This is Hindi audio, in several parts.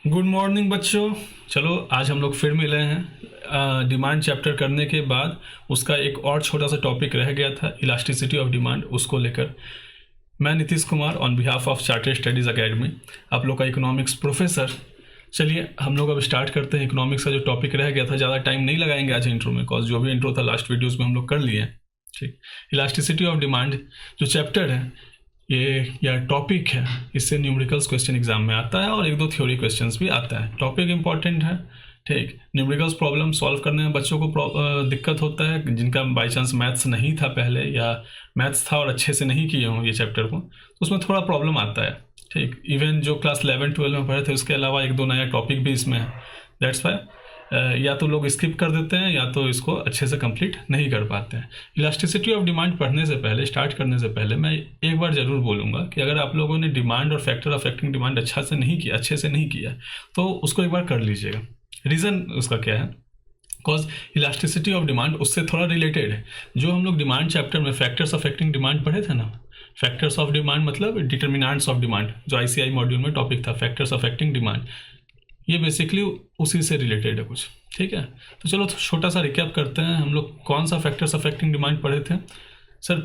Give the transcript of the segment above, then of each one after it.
गुड मॉर्निंग बच्चों। चलो आज हम लोग फिर मिले हैं डिमांड चैप्टर करने के बाद। उसका एक और छोटा सा टॉपिक रह गया था, इलास्टिसिटी ऑफ डिमांड, उसको लेकर मैं Nitish Kumar on behalf of chartered studies academy, आप लोग का इकोनॉमिक्स प्रोफेसर। चलिए हम लोग अब स्टार्ट करते हैं। इकोनॉमिक्स का जो टॉपिक रह गया था, ज़्यादा टाइम नहीं लगाएंगे आज इंट्रो में, बिकॉज जो भी इंट्रो था लास्ट वीडियोज़ में हम लोग कर लिए हैं। ठीक, इलास्टिसिटी ऑफ डिमांड जो चैप्टर है ये या टॉपिक है, इससे न्यूमेरिकल्स क्वेश्चन एग्जाम में आता है और एक दो थ्योरी क्वेश्चंस भी आता है। टॉपिक इंपॉर्टेंट है। ठीक, न्यूमेरिकल्स प्रॉब्लम सॉल्व करने में बच्चों को दिक्कत होता है, जिनका बाई चांस मैथ्स नहीं था पहले या मैथ्स था और अच्छे से नहीं किए हों ये चैप्टर को, तो उसमें थोड़ा प्रॉब्लम आता है। ठीक, इवन जो क्लास 11-12 में पढ़े थे उसके अलावा एक दो नया टॉपिक भी इसमें है। दैट्स वाई या तो लोग स्किप कर देते हैं या तो इसको अच्छे से कंप्लीट नहीं कर पाते हैं। इलास्टिसिटी ऑफ डिमांड पढ़ने से पहले, स्टार्ट करने से पहले मैं एक बार ज़रूर बोलूँगा कि अगर आप लोगों ने डिमांड और फैक्टर अफेक्टिंग डिमांड अच्छे से नहीं किया तो उसको एक बार कर लीजिएगा। रीज़न उसका क्या है? बिकॉज इलास्टिसिटी ऑफ डिमांड उससे थोड़ा रिलेटेड है। जो हम लोग डिमांड चैप्टर में फैक्टर्स अफेक्टिंग डिमांड पढ़े थे ना, फैक्टर्स ऑफ डिमांड मतलब डिटर्मिनेंट्स ऑफ डिमांड, जो ICI मॉड्यूल में टॉपिक था फैक्टर्स अफेक्टिंग डिमांड, ये बेसिकली उसी से रिलेटेड है कुछ। ठीक है, तो चलो छोटा सा रिकैप करते हैं। हम लोग कौन सा फैक्टर्स अफेक्टिंग डिमांड पढ़े थे? सर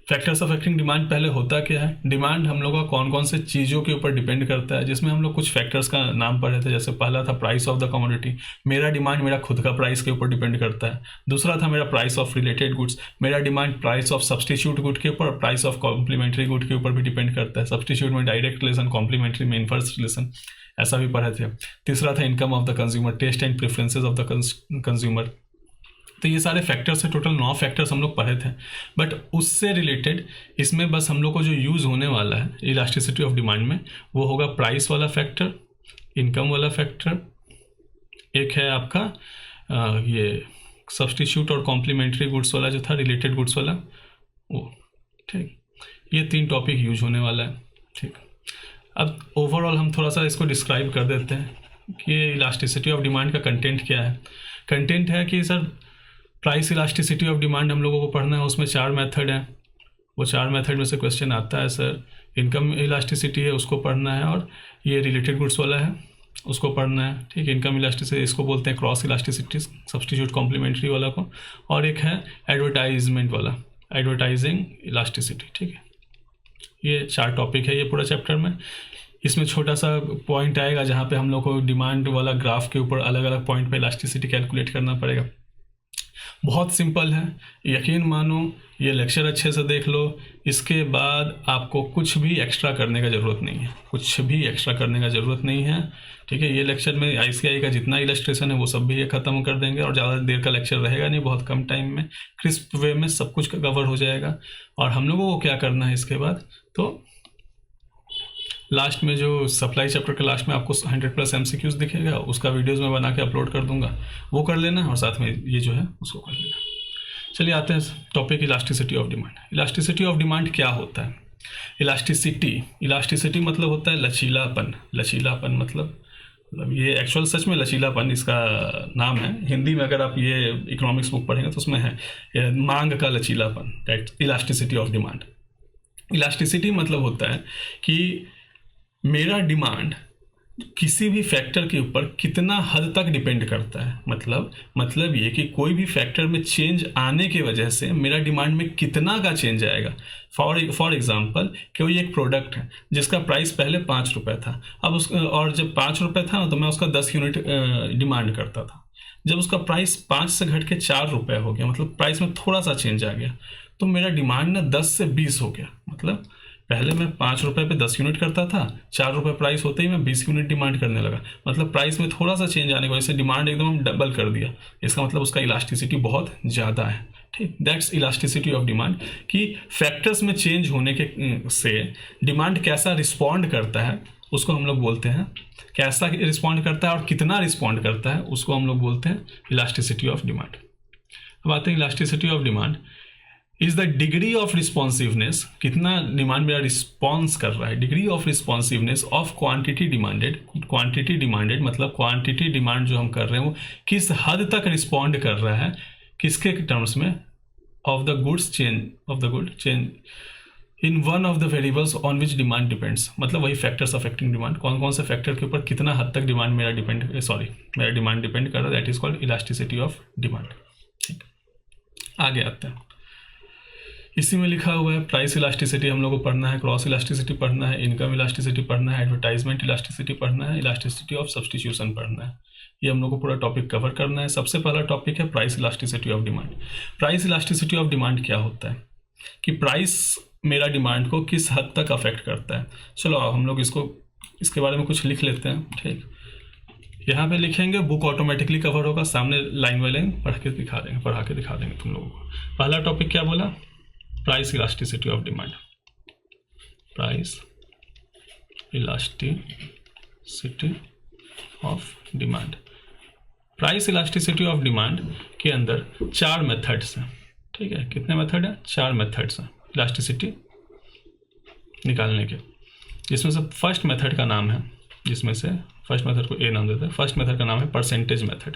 फैक्टर्स अफेक्टिंग डिमांड पहले होता क्या है? डिमांड हम लोग का कौन कौन से चीज़ों के ऊपर डिपेंड करता है, जिसमें हम लोग कुछ फैक्टर्स का नाम पढ़े थे। जैसे पहला था प्राइस ऑफ द कमोडिटी, मेरा डिमांड मेरा खुद का प्राइस के ऊपर डिपेंड करता है। दूसरा था मेरा प्राइस ऑफ रिलेटेड गुड्स, मेरा demand price of substitute good के ऊपर, प्राइस ऑफ कॉम्प्लीमेंट्री गुड के ऊपर भी डिपेंड करता है। सब्सटीट्यूट में डायरेक्ट रिलेशन, कॉम्प्लीमेंट्री में इनवर्स रिलेशन, ऐसा भी पढ़े थे। तीसरा था income of the consumer, taste and preferences of the consumer. तो ये सारे फैक्टर्स है, टोटल 9 फैक्टर्स हम लोग पढ़े थे। बट उससे रिलेटेड इसमें बस हम लोग को जो यूज़ होने वाला है इलास्टिसिटी ऑफ डिमांड में, वो होगा प्राइस वाला फैक्टर, इनकम वाला फैक्टर, एक है आपका ये सब्सटीट्यूट और कॉम्प्लीमेंट्री गुड्स वाला जो था, रिलेटेड गुड्स वाला वो। ठीक, ये 3 टॉपिक यूज होने वाला है। ठीक, अब ओवरऑल हम थोड़ा सा इसको डिस्क्राइब कर देते हैं कि इलास्टिसिटी ऑफ डिमांड का कंटेंट क्या है। कंटेंट है कि sir price elasticity of demand हम लोगों को पढ़ना है, उसमें 4 मेथड हैं। वो 4 मेथड में से क्वेश्चन आता है सर। इनकम इलास्टिसिटी है, उसको पढ़ना है, और ये रिलेटेड गुड्स वाला है, उसको पढ़ना है। ठीक, इनकम इलास्टिसिटी इसको बोलते हैं क्रॉस इलास्टिसिटी, सब्सटीट्यूट कॉम्प्लीमेंट्री वाला को, और एक है एडवर्टाइजमेंट वाला, एडवर्टाइजिंग इलास्टिसिटी। ठीक है, ये 4 टॉपिक है ये पूरा चैप्टर में। इसमें छोटा सा पॉइंट आएगा जहाँ पे हम लोग को डिमांड वाला ग्राफ के ऊपर अलग अलग पॉइंट पे इलास्टिसिटी कैलकुलेट करना पड़ेगा। बहुत सिंपल है, यकीन मानो। ये लेक्चर अच्छे से देख लो, इसके बाद आपको कुछ भी एक्स्ट्रा करने का ज़रूरत नहीं है, कुछ भी एक्स्ट्रा करने का ज़रूरत नहीं है। ठीक है, ये लेक्चर में ICI का जितना इलस्ट्रेशन है वो सब भी ये ख़त्म कर देंगे, और ज़्यादा देर का लेक्चर रहेगा नहीं, बहुत कम टाइम में क्रिस्प वे में सब कुछ कवर हो जाएगा। और हम लोगों को क्या करना है इसके बाद, तो लास्ट में जो सप्लाई चैप्टर के लास्ट में आपको 100+ MCQs दिखेगा, उसका वीडियोज़ में बना के अपलोड कर दूंगा, वो कर लेना, और साथ में ये जो है उसको कर लेना। चलिए आते हैं topic elasticity of demand. Elasticity of demand क्या होता है? इलास्टिसिटी मतलब होता है लचीलापन। लचीलापन मतलब ये एक्चुअल सच में लचीलापन इसका नाम है। हिंदी में अगर आप ये इकोनॉमिक्स बुक पढ़ेंगे तो उसमें है मांग का लचीलापन, that elasticity of demand. Elasticity मतलब होता है कि मेरा डिमांड किसी भी फैक्टर के ऊपर कितना हद तक डिपेंड करता है। मतलब ये कि कोई भी फैक्टर में चेंज आने की वजह से मेरा डिमांड में कितना का चेंज आएगा। फॉर एग्जांपल, कोई एक प्रोडक्ट है जिसका प्राइस पहले 5 रुपये था, अब उसका, और जब 5 रुपये था ना तो मैं उसका 10 यूनिट डिमांड करता था। जब उसका प्राइस 5 से घट के 4 रुपये हो गया, मतलब प्राइस में थोड़ा सा चेंज आ गया, तो मेरा डिमांड ना 10 से 20 हो गया। मतलब पहले मैं 5 रुपये पे 10 यूनिट करता था, 4 रुपये प्राइस होते ही मैं 20 यूनिट डिमांड करने लगा। मतलब प्राइस में थोड़ा सा चेंज आने की वजह से डिमांड एकदम डबल कर दिया। इसका मतलब उसका इलास्टिसिटी बहुत ज़्यादा है। ठीक, दैट्स इलास्टिसिटी ऑफ डिमांड, कि फैक्टर्स में चेंज होने के से डिमांड कैसा रिस्पॉन्ड करता है उसको हम लोग बोलते हैं, कैसा रिस्पॉन्ड करता है और कितना रिस्पॉन्ड करता है उसको हम लोग बोलते हैं इलास्टिसिटी ऑफ डिमांड। अब आते हैं elasticity of demand is the degree of responsiveness, कितना डिमांड मेरा रिस्पॉन्स कर रहा है, degree of responsiveness of quantity demanded. Quantity demanded मतलब क्वांटिटी डिमांड जो हम कर रहे हैं वो किस हद तक रिस्पॉन्ड कर रहा है, किसके टर्म्स में, of the goods change, of the good change in one of the variables on which demand depends, मतलब वही फैक्टर्स अफेक्टिंग डिमांड, कौन कौन से फैक्टर के ऊपर कितना हद तक डिमांड मेरा डिमांड डिपेंड कर रहा है, that is called elasticity of demand. ठीक, आगे आते हैं। इसी में लिखा हुआ है प्राइस इलास्टिसिटी हम लोग को पढ़ना है, क्रॉस इलास्टिसिटी पढ़ना है, इनकम इलास्टिसिटी पढ़ना है, एडवर्टाइजमेंट इलास्टिसिटी पढ़ना है, इलास्टिसिटी ऑफ सब्स्टिट्यूशन पढ़ना है। ये हम लोग को पूरा टॉपिक कवर करना है। सबसे पहला टॉपिक है price elasticity of demand. Price elasticity of demand क्या होता है कि प्राइस मेरा डिमांड को किस हद तक अफेक्ट करता है। चलो हम लोग इसके बारे में कुछ लिख लेते हैं। ठीक, यहाँ पे लिखेंगे, बुक ऑटोमेटिकली कवर होगा, सामने लाइन बाई लाइन पढ़ा के दिखा देंगे तुम लोगों को। पहला टॉपिक क्या बोला, price elasticity of demand. Price elasticity of demand. Price elasticity of demand के अंदर 4 मेथड्स हैं। ठीक है, कितने मेथड हैं, 4 मेथड्स हैं इलास्टिसिटी निकालने के। जिसमें से फर्स्ट मेथड का नाम है, फर्स्ट मेथड को ए नाम देते हैं। फर्स्ट मेथड का नाम है percentage method.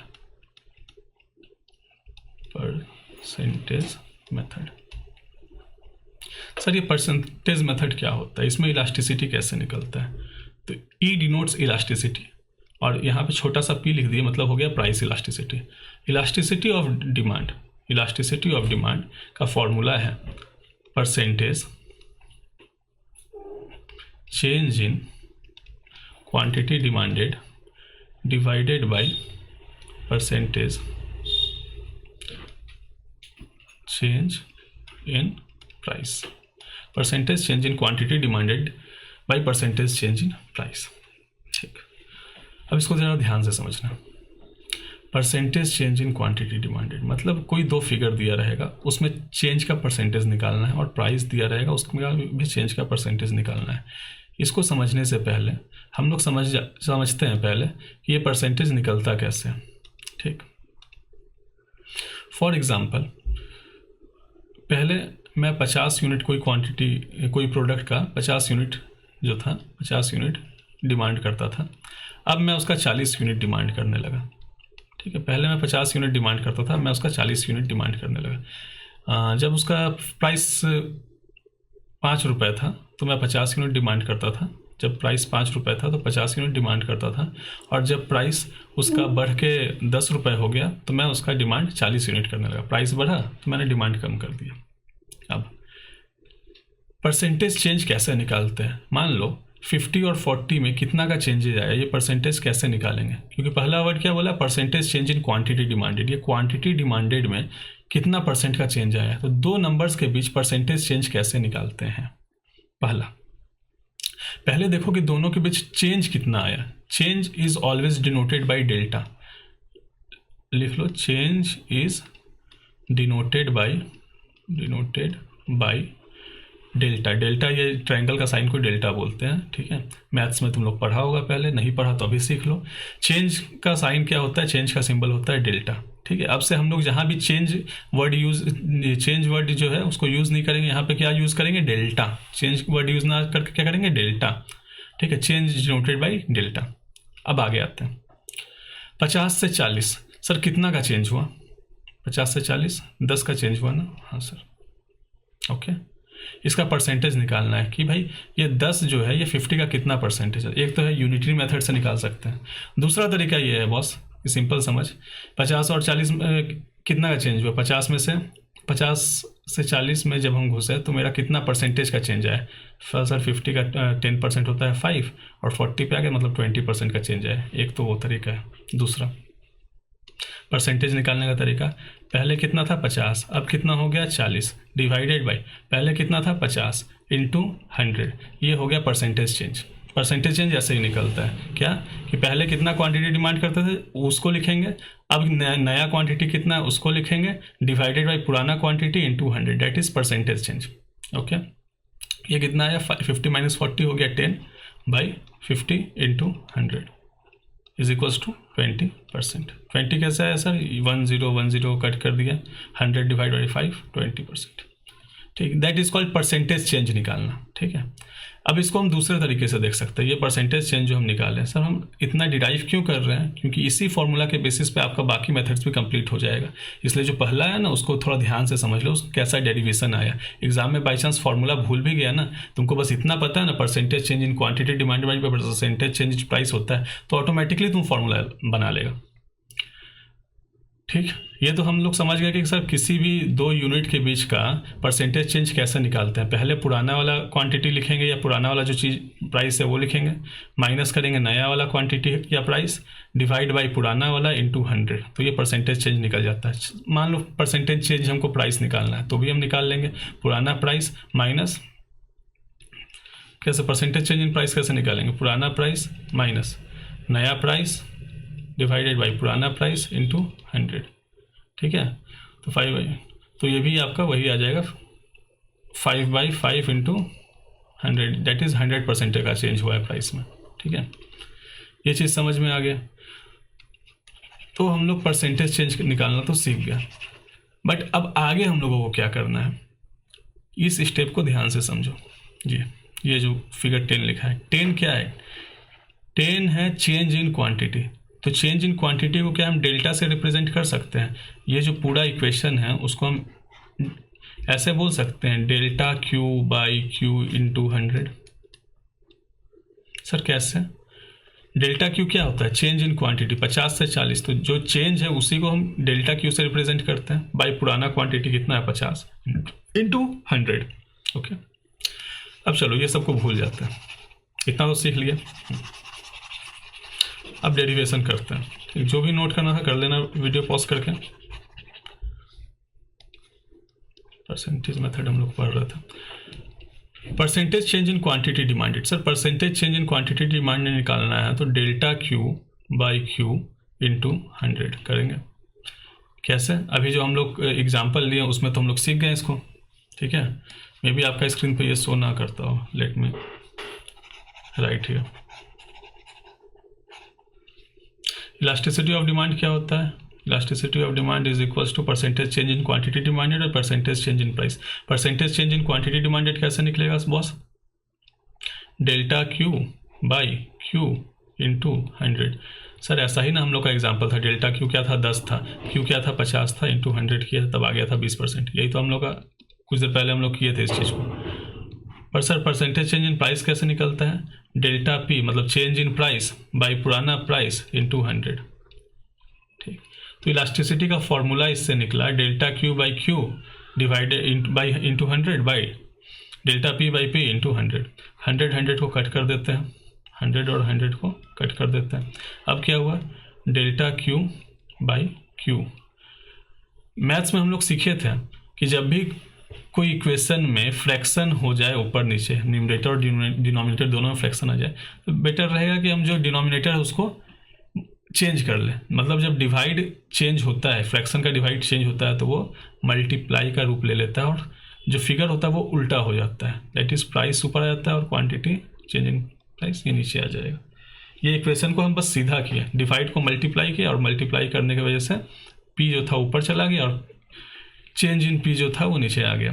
Percentage method. Sir ये परसेंटेज मेथड क्या होता है, इसमें इलास्टिसिटी कैसे निकलता है? तो ई डिनोट्स इलास्टिसिटी, और यहाँ पे छोटा सा पी लिख दिए, मतलब हो गया price elasticity. Elasticity of demand का फॉर्मूला है percentage change in quantity demanded divided by percentage change in price. Percentage change in quantity demanded by percentage change in price. ठीक, अब इसको ज़रा ध्यान से समझना। Percentage change in quantity demanded मतलब कोई 2 फिगर दिया रहेगा, उसमें चेंज का परसेंटेज निकालना है, और प्राइस दिया रहेगा उसमें भी चेंज का परसेंटेज निकालना है। इसको समझने से पहले हम लोग समझते हैं पहले कि ये परसेंटेज निकलता कैसे। ठीक, फॉर एग्जांपल पहले मैं 50 यूनिट कोई प्रोडक्ट का 50 यूनिट जो था 50 यूनिट डिमांड करता था। अब मैं उसका 40 यूनिट डिमांड करने लगा। ठीक है, पहले मैं 50 यूनिट डिमांड करता था, मैं उसका 40 यूनिट डिमांड करने लगा। जब उसका प्राइस 5 रुपये था तो मैं 50 यूनिट डिमांड करता था। जब प्राइस 5 रुपये था तो 50 यूनिट डिमांड करता था, और जब प्राइस उसका बढ़ के 10 रुपये हो गया तो मैं उसका डिमांड 40 यूनिट करने लगा। प्राइस बढ़ा तो मैंने डिमांड कम कर दिया। अब परसेंटेज चेंज कैसे निकालते हैं? मान लो 50 और 40 में कितना का चेंजेज आया, ये परसेंटेज कैसे निकालेंगे? क्योंकि पहला वर्ड क्या बोला, percentage change in quantity demanded. ये क्वांटिटी डिमांडेड में कितना परसेंट का चेंज आया, तो 2 नंबर्स के बीच परसेंटेज चेंज कैसे निकालते हैं? पहले देखो कि दोनों के बीच चेंज कितना आया। Change is always denoted by delta. लिख लो, change is denoted by delta. Delta ये ट्रायंगल का साइन को डेल्टा बोलते हैं। ठीक है, मैथ्स में तुम लोग पढ़ा होगा, पहले नहीं पढ़ा तो अभी सीख लो। चेंज का साइन क्या होता है, चेंज का सिंबल होता है डेल्टा। ठीक है, अब से हम लोग जहाँ भी चेंज वर्ड जो है उसको यूज़ नहीं करेंगे, यहाँ पे क्या यूज़ करेंगे, डेल्टा। चेंज वर्ड यूज़ ना करके क्या करेंगे, डेल्टा। ठीक है, चेंज डिनोटेड बाई डेल्टा। अब आगे आते हैं 50 से 40। सर कितना का चेंज हुआ? 50 से 40 10 का चेंज हुआ ना? हाँ सर, ओके। इसका परसेंटेज निकालना है कि भाई ये 10 जो है ये 50 का कितना परसेंटेज है। एक तो है यूनिटरी मेथड से निकाल सकते हैं, दूसरा तरीका ये है बॉस, सिंपल समझ। 50 और 40 में कितना का चेंज हुआ? 50 से 40 में जब हम घुसे तो मेरा कितना परसेंटेज का चेंज आया? सर 50 का 10% होता है 5, और 40 पे आ गया मतलब 20% का चेंज आया। एक तो वो तरीका है। दूसरा परसेंटेज निकालने का तरीका, पहले कितना था 50, अब कितना हो गया 40, डिवाइडेड बाय पहले कितना था 50 इंटू 100, ये हो गया परसेंटेज चेंज। परसेंटेज चेंज ऐसे ही निकलता है क्या कि पहले कितना क्वांटिटी डिमांड करते थे उसको लिखेंगे, अब नया क्वांटिटी कितना है उसको लिखेंगे, डिवाइडेड बाय पुराना quantity into 100, that is percentage change. Okay, ये कितना आया 50 माइनस 40 हो गया 10 by 50 into 100 is equals to 20%। 20 कैसे आया सर? 10 कट कर दिया, 100 डिवाइड बाई 5 20%। ठीक, that is called percentage change निकालना। ठीक है, अब इसको हम दूसरे तरीके से देख सकते हैं। ये परसेंटेज चेंज जो हम निकाले सर, हम इतना डिराइव क्यों कर रहे हैं, क्योंकि इसी फॉर्मूला के बेसिस पे आपका बाकी मेथड्स भी कंप्लीट हो जाएगा। इसलिए जो पहला है ना, उसको थोड़ा ध्यान से समझ लो, उसको कैसा डेरिवेशन आया। एग्जाम में बाई चांस फॉर्मूला भूल भी गया ना, तुमको बस इतना पता है ना, percentage change in quantity demand by percentage change in price होता है, तो ऑटोमेटिकली तुम फॉर्मूला बना लेगा। ठीक, ये तो हम लोग समझ गए कि सर किसी भी दो यूनिट के बीच का परसेंटेज चेंज कैसे निकालते हैं। पहले पुराना वाला क्वांटिटी लिखेंगे या पुराना वाला जो चीज़ प्राइस है वो लिखेंगे, माइनस करेंगे नया वाला क्वांटिटी या प्राइस, डिवाइड बाय पुराना वाला इंटू 100, तो ये परसेंटेज चेंज निकल जाता है। मान लो परसेंटेज चेंज हमको प्राइस निकालना है, तो भी हम निकाल लेंगे पुराना प्राइस माइनस, कैसे परसेंटेज चेंज इन प्राइस कैसे निकालेंगे, पुराना प्राइस माइनस नया प्राइस डिवाइडेड बाई पुराना प्राइस इंटू 100। ठीक है, तो 5 तो ये भी आपका वही आ जाएगा 5/5 इंटू 100, दैट इज़ 100% का चेंज हुआ है प्राइस में। ठीक है, ये चीज़ समझ में आ गया। तो हम लोग परसेंटेज चेंज निकालना तो सीख गया, बट अब आगे हम लोगों को क्या करना है, इस स्टेप को ध्यान से समझो जी। ये जो फिगर 10 लिखा है, 10 क्या है, 10 है चेंज इन क्वांटिटी। तो चेंज इन क्वांटिटी को क्या हम डेल्टा से रिप्रेजेंट कर सकते हैं। ये जो पूरा इक्वेशन है उसको हम ऐसे बोल सकते हैं, delta Q by Q into 100। Sir कैसे, डेल्टा क्यू क्या होता है, चेंज इन क्वांटिटी 50 से 40, तो जो चेंज है उसी को हम डेल्टा क्यू से रिप्रेजेंट करते हैं, बाई पुराना क्वांटिटी कितना है 50 इंटू 100। ओके, अब चलो ये सबको भूल जाते हैं, इतना तो सीख लिया। अब डेरिवेशन करते हैं। ठीक, जो भी नोट करना था कर लेना वीडियो पॉज करके। परसेंटेज मेथड हम लोग पढ़ रहे थे। Percentage change in quantity demanded, sir percentage change in quantity demand निकालना है तो delta Q by Q into 100 करेंगे। कैसे, अभी जो हम लोग एग्जाम्पल लिए उसमें तो हम लोग सीख गए इसको। ठीक है, मे बी आपका स्क्रीन पे ये शो ना करता हो, let me write here. Elasticity of demand क्या होता है, elasticity of demand is equals to percentage change in quantity demanded और percentage change in price. Percentage change in quantity demanded कैसे निकलेगा boss, delta Q by Q into 100। Sir ऐसा ही ना हम लोग का एग्जाम्पल था, डेल्टा क्यू क्या था 10 था, क्यू क्या था 50 था, इंटू 100 किया तब आ गया था 20%। यही तो हम लोग का कुछ देर पहले हम लोग किए थे इस चीज़ को। पर sir percentage change in price कैसे निकलता है, डेल्टा पी मतलब चेंज इन प्राइस बाई पुराना प्राइस इंटू 100। ठीक, तो इलास्टिसिटी का फॉर्मूला इससे निकला, delta Q by Q divided by into 100 by delta P by P into 100। 100 को कट कर देते हैं, 100 और 100 को कट कर देते हैं। अब क्या हुआ, delta Q by Q. Maths में हम लोग सीखे थे कि जब भी कोई इक्वेशन में फ्रैक्शन हो जाए ऊपर नीचे, न्यूमरेटर और डिनोमिनेटर दोनों में फ्रैक्शन आ जाए, तो बेटर रहेगा कि हम जो डिनोमिनेटर है उसको चेंज कर लें। मतलब जब डिवाइड चेंज होता है, फ्रैक्शन का डिवाइड चेंज होता है, तो वो मल्टीप्लाई का रूप ले लेता है और जो फिगर होता है वो उल्टा हो जाता है, दैट इज प्राइस ऊपर आ जाता है और क्वांटिटी चेंज इन प्राइस ये नीचे आ जाएगा। ये इक्वेशन को हम बस सीधा किया, डिवाइड को मल्टीप्लाई किया और मल्टीप्लाई करने की वजह से पी जो था ऊपर चला गया और चेंज इन पी जो था वो नीचे आ गया।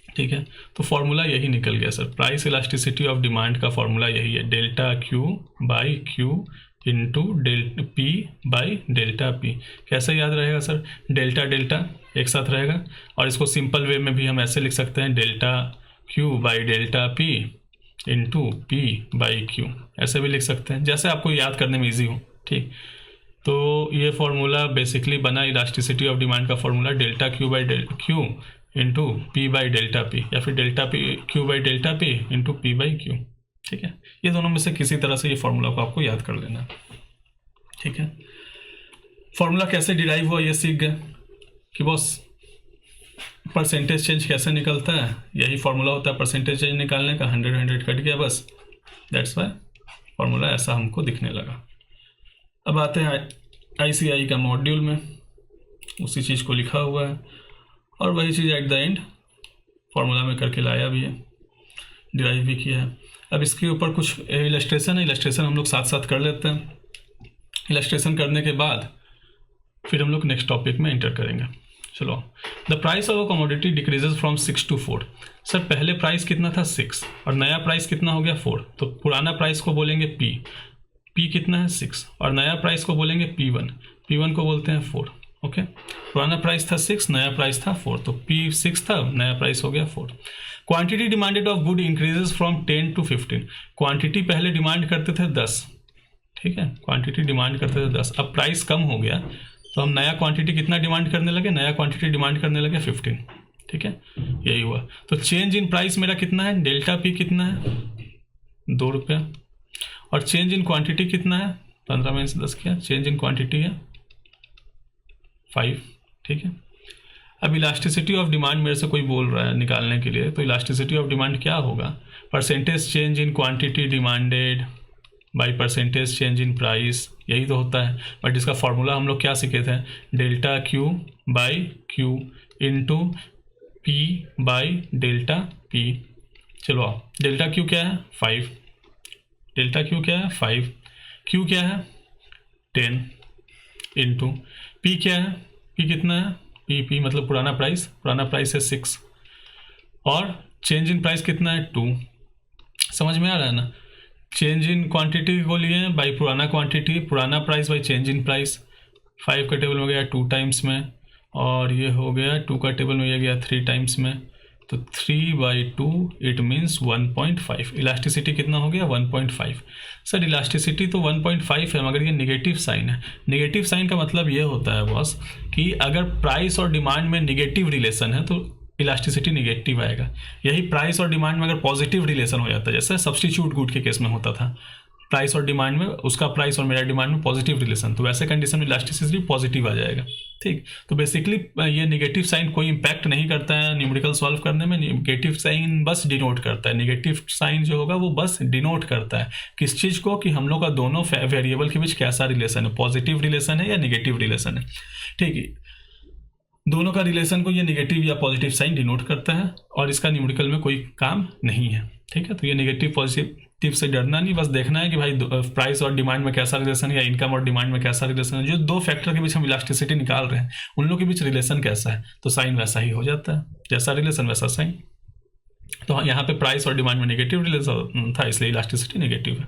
ठीक है, तो फॉर्मूला यही निकल गया sir, price elasticity of demand का फॉर्मूला यही है, delta Q by Q into P by delta P. कैसे याद रहेगा सर, डेल्टा डेल्टा एक साथ रहेगा और इसको सिंपल वे में भी हम ऐसे लिख सकते हैं, delta Q by delta P into P by Q, ऐसे भी लिख सकते हैं, जैसे आपको याद करने में ईजी हो। ठीक, तो ये फॉर्मूला बेसिकली बना इलास्टिसिटी ऑफ डिमांड का formula, delta Q by Q into P by delta P या फिर delta P Q by delta P into P by Q. ठीक है, ये दोनों में से किसी तरह से ये फॉर्मूला को आपको याद कर लेना। ठीक है, फॉर्मूला कैसे डिराइव हुआ ये सीख गए कि बॉस परसेंटेज चेंज कैसे निकलता है, यही फॉर्मूला होता है परसेंटेज चेंज निकालने का, 100 कट गया बस, दैट्स वाई फॉर्मूला ऐसा हमको दिखने लगा। अब आते हैं ICI का मॉड्यूल में, उसी चीज़ को लिखा हुआ है और वही चीज़ एट द एंड फॉर्मूला में करके लाया भी है, डिराइव भी किया है। अब इसके ऊपर कुछ इलस्ट्रेशन है, इलस्ट्रेशन हम लोग साथ साथ कर लेते हैं। इलस्ट्रेशन करने के बाद फिर हम लोग नेक्स्ट टॉपिक में एंटर करेंगे। चलो, the price of a commodity decreases from 6 to 4। Sir पहले प्राइस कितना था 6 और नया प्राइस कितना हो गया 4, तो पुराना प्राइस को बोलेंगे P कितना है 6 और नया प्राइस को बोलेंगे P1 को बोलते हैं 4। ओके, पुराना प्राइस था 6, नया प्राइस था 4, तो P 6 था, नया प्राइस हो गया 4। Quantity demanded of good increases from 10 to 15। Quantity पहले डिमांड करते थे 10, ठीक है, क्वांटिटी डिमांड करते थे 10, अब प्राइस कम हो गया तो हम नया क्वांटिटी कितना डिमांड करने लगे, नया क्वांटिटी डिमांड करने लगे 15, ठीक है, यही हुआ। तो चेंज इन प्राइस मेरा कितना है, डेल्टा P कितना है 2 रुपया, और चेंज इन क्वांटिटी कितना है 15 में से 10 किया, चेंज इन क्वांटिटी है 5, ठीक है। अब इलास्टिसिटी ऑफ डिमांड मेरे से कोई बोल रहा है निकालने के लिए, तो इलास्टिसिटी ऑफ डिमांड क्या होगा, percentage change in quantity demanded by percentage change in price, यही तो होता है। बट इसका फॉर्मूला हम लोग क्या सीखे थे, delta Q by Q into P by delta P। चलो डेल्टा Q क्या है 5, डेल्टा Q क्या है 5, Q क्या है 10 इंटू P क्या है, P कितना है, P मतलब पुराना प्राइस है 6 और चेंज इन प्राइस कितना है 2। समझ में आ रहा है ना, चेंज इन क्वांटिटी को लिए बाई पुराना क्वांटिटी, पुराना price by change in price, 5 का टेबल में गया 2 टाइम्स में, और ये हो गया 2 का टेबल में ये गया 3 टाइम्स में, तो 3/2 इट मीन्स 1.5। इलास्टिसिटी कितना हो गया 1.5। सर इलास्टिसिटी तो 1.5 है मगर ये निगेटिव साइन है। निगेटिव साइन का मतलब ये होता है बॉस कि अगर प्राइस और डिमांड में निगेटिव रिलेशन है तो इलास्टिसिटी निगेटिव आएगा। यही प्राइस और डिमांड में अगर पॉजिटिव रिलेशन हो जाता है, जैसे सब्स्टिट्यूट गुड के केस में होता था, प्राइस और डिमांड में, उसका प्राइस और मेरा डिमांड में पॉजिटिव रिलेशन, तो वैसे कंडीशन में इलास्टिसिटी पॉजिटिव आ जाएगा। ठीक, तो बेसिकली ये नेगेटिव साइन कोई इंपैक्ट नहीं करता है न्यूमेरिकल सॉल्व करने में। नेगेटिव साइन बस डिनोट करता है, नेगेटिव साइन जो होगा वो बस डिनोट करता है किस चीज़ को, कि हम लोग का दोनों वेरिएबल के बीच कैसा रिलेशन है, पॉजिटिव रिलेशन है या नेगेटिव रिलेशन है। ठीक है, दोनों का रिलेशन को ये नेगेटिव या पॉजिटिव साइन डिनोट करता है और इसका न्यूमेरिकल में कोई काम नहीं है। ठीक है, तो ये नेगेटिव पॉजिटिव से डरना नहीं, बस देखना है कि भाई प्राइस और डिमांड में कैसा रिलेशन है या इनकम और डिमांड में कैसा रिलेशन है। जो दो फैक्टर के बीच हम इलास्टिसिटी निकाल रहे हैं उन लोगों के बीच रिलेशन कैसा है, तो साइन वैसा ही हो जाता है, जैसा रिलेशन वैसा साइन। तो यहाँ पे प्राइस और डिमांड में नेगेटिव रिलेशन था इसलिए इलास्टिसिटी नेगेटिव है।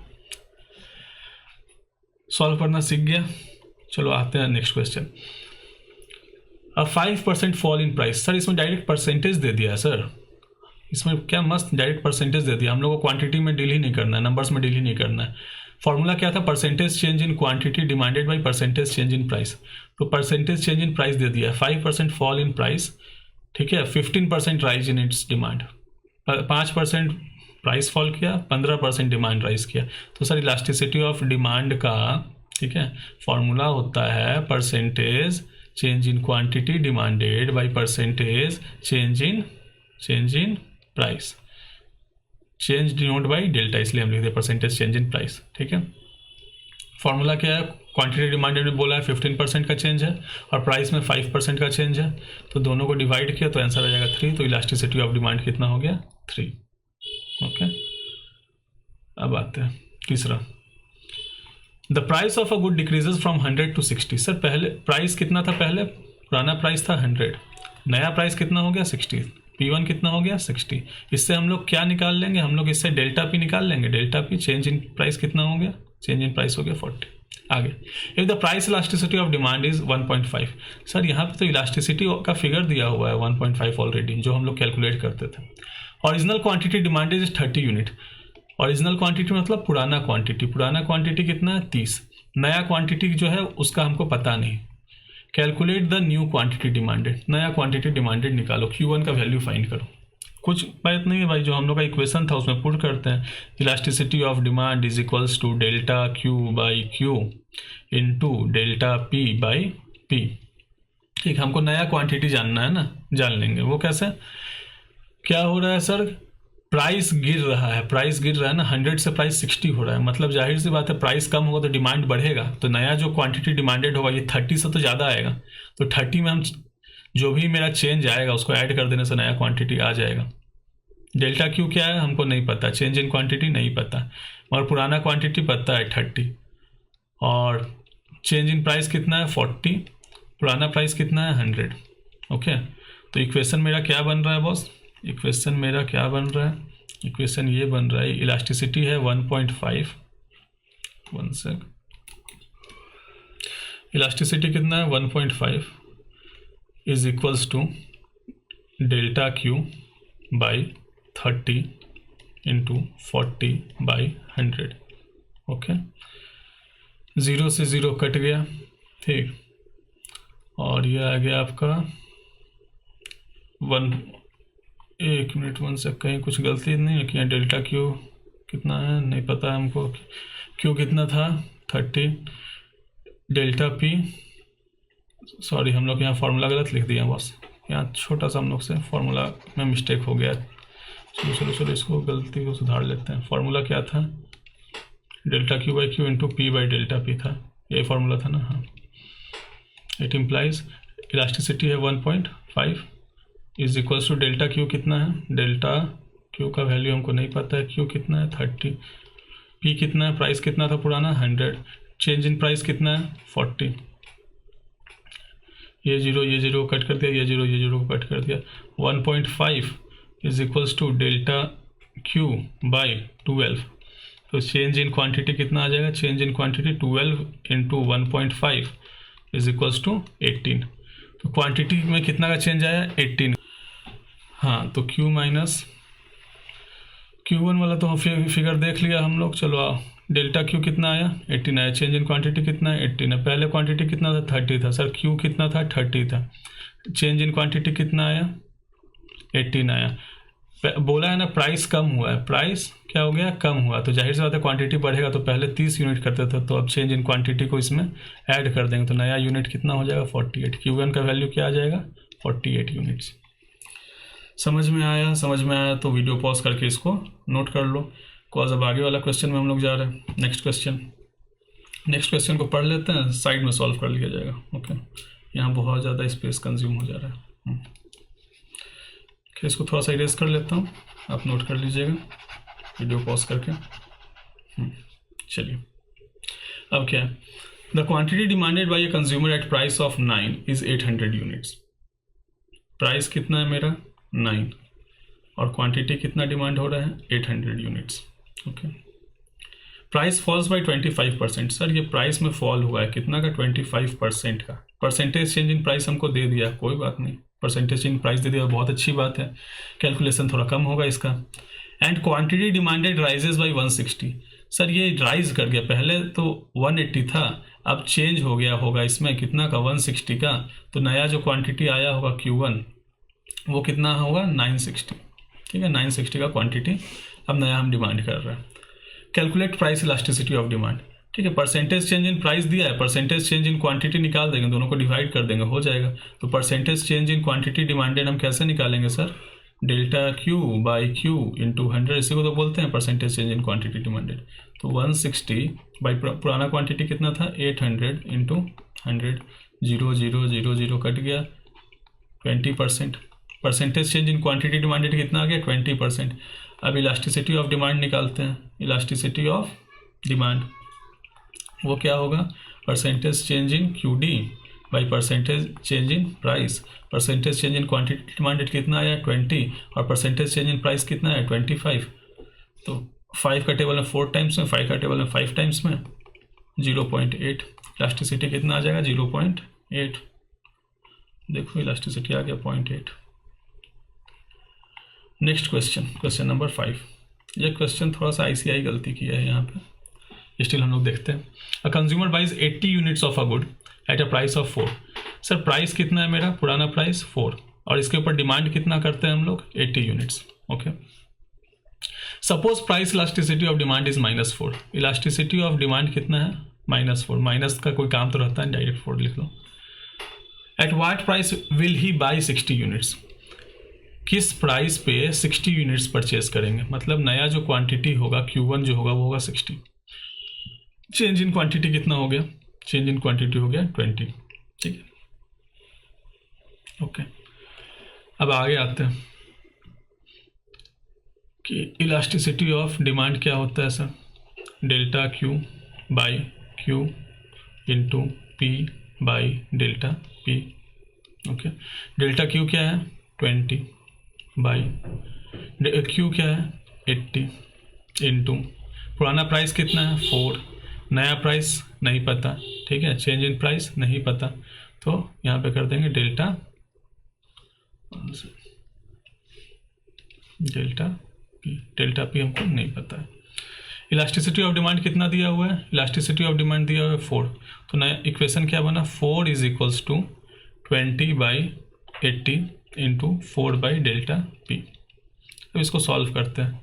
सॉल्व करना सीख गया, चलो आते हैं next question. 5% fall in price. Sir इसमें डायरेक्ट परसेंटेज दे दिया है सर, इसमें क्या मस्त डायरेक्ट परसेंटेज दे दिया। हम लोग को क्वांटिटी में डील ही नहीं करना है, नंबर्स में डील ही नहीं करना है। फॉर्मूला क्या था, percentage change in quantity demanded by percentage change in price. तो परसेंटेज चेंज इन प्राइस दे दिया है, 5% फॉल इन प्राइस, ठीक है, 15% rise in its demand. 5% price fall किया, 15% डिमांड राइज किया। तो सर इलास्टिसिटी ऑफ डिमांड का, ठीक है, फॉर्मूला होता है percentage change in quantity demanded by percentage change in price. Change denote by delta, इसलिए हम लिखते हैं परसेंटेज चेंज इन प्राइस। ठीक है, फॉर्मूला क्या है, क्वांटिटी डिमांडेड में बोला है 15% का चेंज है और प्राइस में 5% का चेंज है, तो दोनों को डिवाइड किया तो आंसर आ जाएगा 3। तो इलास्टिसिटी ऑफ डिमांड कितना हो गया 3। ओके, अब आते हैं तीसरा। The price of a good decreases from 100 to 60। Sir पहले प्राइस कितना था, पहले पुराना प्राइस था 100, नया प्राइस कितना हो गया 60, P1 कितना हो गया 60। इससे हम लोग क्या निकाल लेंगे, हम लोग इससे डेल्टा P निकाल लेंगे। Delta P change in price कितना हो गया, चेंज इन प्राइस हो गया 40। आगे, if the price elasticity of demand is 1.5। Sir यहाँ पे तो इलास्टिसिटी का फिगर दिया हुआ है 1.5 ऑलरेडी, जो हम लोग कैलकुलेट करते थे। Original quantity demand is 30 unit. Original quantity मतलब पुराना क्वांटिटी कितना है 30। नया क्वांटिटी जो है उसका हमको पता नहीं। Calculate the new quantity demanded, नया क्वांटिटी डिमांडेड निकालो, Q1 का वैल्यू फाइंड करो। कुछ बात नहीं है भाई, जो हम लोग का इक्वेशन था उसमें पुट करते हैं। Elasticity of demand is equals to delta Q by Q into delta P by P। ठीक, हमको नया क्वांटिटी जानना है ना, जान लेंगे। वो कैसे, क्या हो रहा है सर, प्राइस गिर रहा है ना, 100 से प्राइस 60 हो रहा है, मतलब जाहिर सी बात है प्राइस कम होगा तो डिमांड बढ़ेगा। तो नया जो क्वांटिटी डिमांडेड होगा ये 30 से तो ज़्यादा आएगा, तो 30 में हम जो भी मेरा चेंज आएगा उसको ऐड कर देने से नया क्वांटिटी आ जाएगा। डेल्टा Q क्या है हमको नहीं पता, चेंज इन क्वांटिटी नहीं पता, मगर पुराना क्वांटिटी पता है 30, और चेंज इन प्राइस कितना है 40, पुराना प्राइस कितना है 100। ओके, तो इक्वेशन मेरा क्या बन रहा है बॉस? इक्वेशन मेरा क्या बन रहा है? इक्वेशन ये बन रहा है, इलास्टिसिटी है 1.5, 1 सेक, इलास्टिसिटी कितना है 1.5 is equals to delta Q by 30 into 40 by 100। Okay, 0 से 0 कट गया, ठीक, और ये आ गया आपका 1 मिनट 1 सेक, कहीं कुछ गलती नहीं है कि यहाँ डेल्टा क्यू कितना है नहीं पता है हमको, क्यू कितना था 30, डेल्टा पी, सॉरी हम लोग यहाँ फार्मूला गलत लिख दिया बस, यहाँ छोटा सा हम लोग से फार्मूला में मिस्टेक हो गया। चलो इसको गलती को सुधार लेते हैं। फार्मूला क्या था? Delta Q by Q into P by delta P था, यही फार्मूला था ना? हाँ, इट इम्प्लाइज इलास्टिसिटी है 1.5 is equals to delta Q कितना है, डेल्टा क्यू का वैल्यू हमको नहीं पता है, क्यू कितना है 30, पी कितना है, प्राइस कितना था पुराना 100, चेंज इन प्राइस कितना है 40, ये जीरो कट कर दिया, ये जीरो को कट कर दिया, 1.5 is equals to delta Q by 12, तो चेंज इन क्वांटिटी कितना आ जाएगा? Change in quantity 12 into 1.5 is equals to 18, तो क्वांटिटी में कितना का चेंज आया 18। हाँ, तो Q माइनस Q1 वाला तो फिगर देख लिया हम लोग। चलो आओ, डेल्टा Q कितना आया 18 आया, चेंज इन क्वांटिटी कितना है 18 है, पहले क्वांटिटी कितना था 30 था सर, Q कितना था 30 था, चेंज इन क्वांटिटी कितना आया 18 आया, बोला है ना प्राइस कम हुआ है, प्राइस क्या हो गया कम हुआ, तो जाहिर सी बात है क्वांटिटी बढ़ेगा, तो पहले 30 यूनिट करते थे, तो अब चेंज इन क्वांटिटी को इसमें ऐड कर देंगे, तो नया यूनिट कितना हो जाएगा 48, Q1 का वैल्यू क्या आ जाएगा 48 यूनिट्स। समझ में आया? समझ में आया तो वीडियो पॉज करके इसको नोट कर लो, बिकॉज अब आगे वाला क्वेश्चन में हम लोग जा रहे हैं। नेक्स्ट क्वेश्चन को पढ़ लेते हैं, साइड में सॉल्व कर लिया जाएगा। ओके, यहाँ बहुत ज़्यादा स्पेस कंज्यूम हो जा रहा है। इसको थोड़ा सा इरेज कर लेता हूँ, आप नोट कर लीजिएगा वीडियो पॉज करके। चलिए, अब क्या है, the quantity demanded by a consumer at price of 9 is 800 units. Price कितना है मेरा 9 और क्वांटिटी कितना डिमांड हो रहा है 800 units. Okay, price falls by 25%। Sir ये प्राइस में फॉल हुआ है कितना का 25% का, परसेंटेज चेंज इन प्राइस हमको दे दिया, कोई बात नहीं, परसेंटेज चेंज प्राइस दे दिया, बहुत अच्छी बात है, कैलकुलेशन थोड़ा कम होगा इसका। And quantity demanded rises by 160। Sir ये राइज कर गया, पहले तो 180 था, अब चेंज हो गया होगा इसमें कितना का 160 का, तो नया जो क्वांटिटी आया होगा Q1 वो कितना होगा 960। ठीक है, 960 का क्वांटिटी अब नया हम डिमांड कर रहे हैं। Calculate price elasticity of demand. ठीक है, परसेंटेज चेंज इन प्राइस दिया है, परसेंटेज चेंज इन क्वांटिटी निकाल देंगे, दोनों को डिवाइड कर देंगे, हो जाएगा। तो percentage change in quantity demanded हम कैसे निकालेंगे sir, delta Q by Q into 100, इसी को तो बोलते हैं percentage change in quantity demanded. तो 160 बाई पुराना क्वांटिटी कितना था 800 इंटू 100, 0 कट गया 20%। Percentage change in quantity demanded कितना आ गया 20%। अब इलास्टिसिटी ऑफ डिमांड निकालते हैं, इलास्टिसिटी ऑफ डिमांड वो क्या होगा, percentage change in QD by percentage change in price. Percentage change in quantity demanded कितना आया 20 और परसेंटेज चेंज इन प्राइस कितना है 25। तो 5 का टेबल में 4 टाइम्स में, 5 का टेबल में 5 टाइम्स में 0.8, इलास्टिसिटी कितना आ जाएगा 0.8। देखो इलास्टिसिटी आ गया 0.8। Next question number 5। ये क्वेश्चन थोड़ा सा ICI गलती किया है यहाँ पे, स्टिल हम लोग देखते हैं। A consumer buys 80 units of a good at a price of 4। Sir price कितना है मेरा, पुराना प्राइस 4 और इसके ऊपर डिमांड कितना करते हैं हम लोग 80 units. Okay, suppose price elasticity of demand is -4। Elasticity of demand कितना है -4, माइनस का कोई काम तो रहता है, डायरेक्ट 4 लिख लो। At what price will he buy 60 units. किस प्राइस पे 60 यूनिट्स परचेज करेंगे, मतलब नया जो क्वांटिटी होगा Q1 जो होगा वो होगा 60। चेंज इन क्वांटिटी कितना हो गया, चेंज इन क्वांटिटी हो गया 20। ठीक है, ओके। अब आगे आते हैं कि इलास्टिसिटी ऑफ डिमांड क्या होता है sir, delta Q by Q into P by delta P। Okay, delta Q क्या है 20 बाई क्यू क्या है 80 इंटू पुराना प्राइस कितना है 4, नया प्राइस नहीं पता, ठीक है, चेंज इन प्राइस नहीं पता, तो यहाँ पे कर देंगे डेल्टा पी हमको नहीं पता है। इलास्टिसिटी ऑफ डिमांड कितना दिया हुआ है, इलास्टिसिटी ऑफ डिमांड दिया हुआ है 4, तो नया इक्वेशन क्या बना 4 is equals to 20 by 80 into 4 by delta P. अब इसको सॉल्व करते हैं,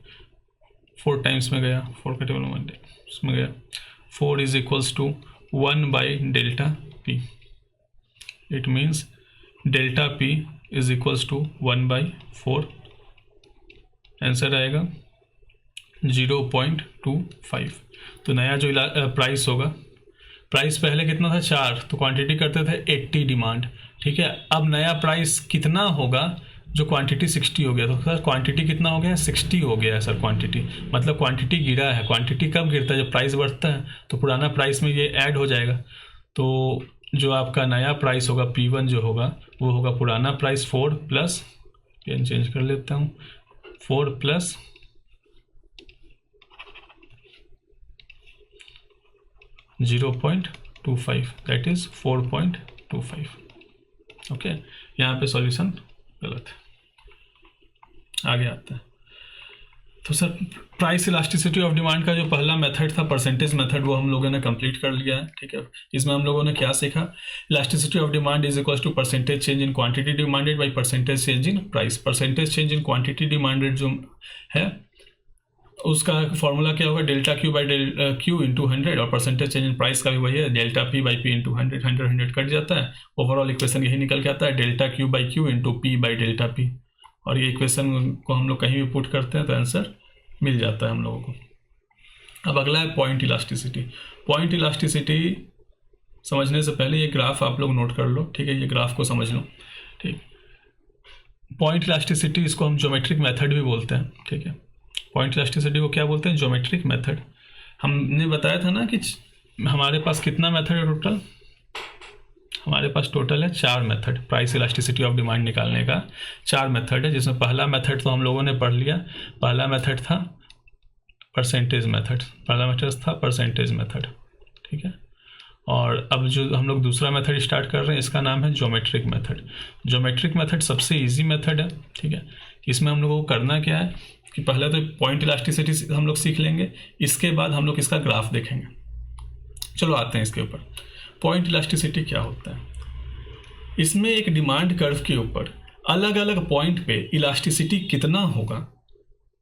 4 टाइम्स में गया, 4 का टेबल 1 इसमें गया, 4 is equals to 1 by delta P, it means delta P is equals to 1 by 4, answer आएगा 0.25। तो नया जो प्राइस होगा, प्राइस पहले कितना था 4, तो क्वांटिटी करते थे 80 डिमांड, ठीक है, अब नया प्राइस कितना होगा, जो क्वांटिटी 60 हो गया, तो सर क्वांटिटी कितना हो गया 60 हो गया है सर, क्वांटिटी मतलब क्वांटिटी गिरा है। क्वांटिटी कब गिरता है, जब प्राइस बढ़ता है, तो पुराना प्राइस में ये ऐड हो जाएगा, तो जो आपका नया प्राइस होगा P1 जो होगा वो होगा पुराना प्राइस 4 प्लस, पेन चेंज कर लेता हूँ, 4 प्लस 0.25 दैट इज 4.25। ओके, यहाँ पे सॉल्यूशन गलत है, आगे आता है। तो sir price elasticity of demand का जो पहला मेथड था परसेंटेज मेथड, वो हम लोगों ने कंप्लीट कर लिया है, ठीक है। इसमें हम लोगों ने क्या सीखा, elasticity of demand is equal to percentage change in quantity demanded by percentage change in price. Percentage change in quantity demanded जो है उसका फॉर्मूला क्या होगा, delta Q by Q into 100, और परसेंटेज चेंज इन प्राइस का भी वही है, delta P by P into 100, 100 cut जाता है, ओवरऑल इक्वेशन यही निकल के आता है, delta Q by Q into P by delta P, और ये इक्वेशन को हम लोग कहीं भी पुट करते हैं तो आंसर मिल जाता है हम लोगों को। अब अगला है पॉइंट इलास्टिसिटी। पॉइंट इलास्टिसिटी समझने से पहले ये ग्राफ आप लोग नोट कर लो, ठीक है, ये ग्राफ को समझ लो, ठीक। पॉइंट इलास्टिसिटी इसको हम ज्योमेट्रिक मेथड भी बोलते हैं, ठीक है, पॉइंट इलास्टिसिटी को क्या बोलते हैं, ज्योमेट्रिक मेथड। हमने बताया था ना कि हमारे पास कितना मेथड है टोटल, हमारे पास टोटल है 4 method, price elasticity of demand निकालने का 4 मेथड है, जिसमें पहला मेथड तो हम लोगों ने पढ़ लिया, पहला मेथड था परसेंटेज मेथड, ठीक है। और अब जो हम लोग दूसरा मेथड स्टार्ट कर रहे हैं इसका नाम है ज्योमेट्रिक मेथड। ज्योमेट्रिक मेथड सबसे ईजी मेथड है, ठीक है। इसमें हम लोगों को करना क्या है कि पहले तो पॉइंट इलास्टिसिटी हम लोग सीख लेंगे, इसके बाद हम लोग इसका ग्राफ देखेंगे। चलो आते हैं इसके ऊपर। पॉइंट इलास्टिसिटी क्या होता है, इसमें एक डिमांड कर्व के ऊपर अलग अलग पॉइंट पे इलास्टिसिटी कितना होगा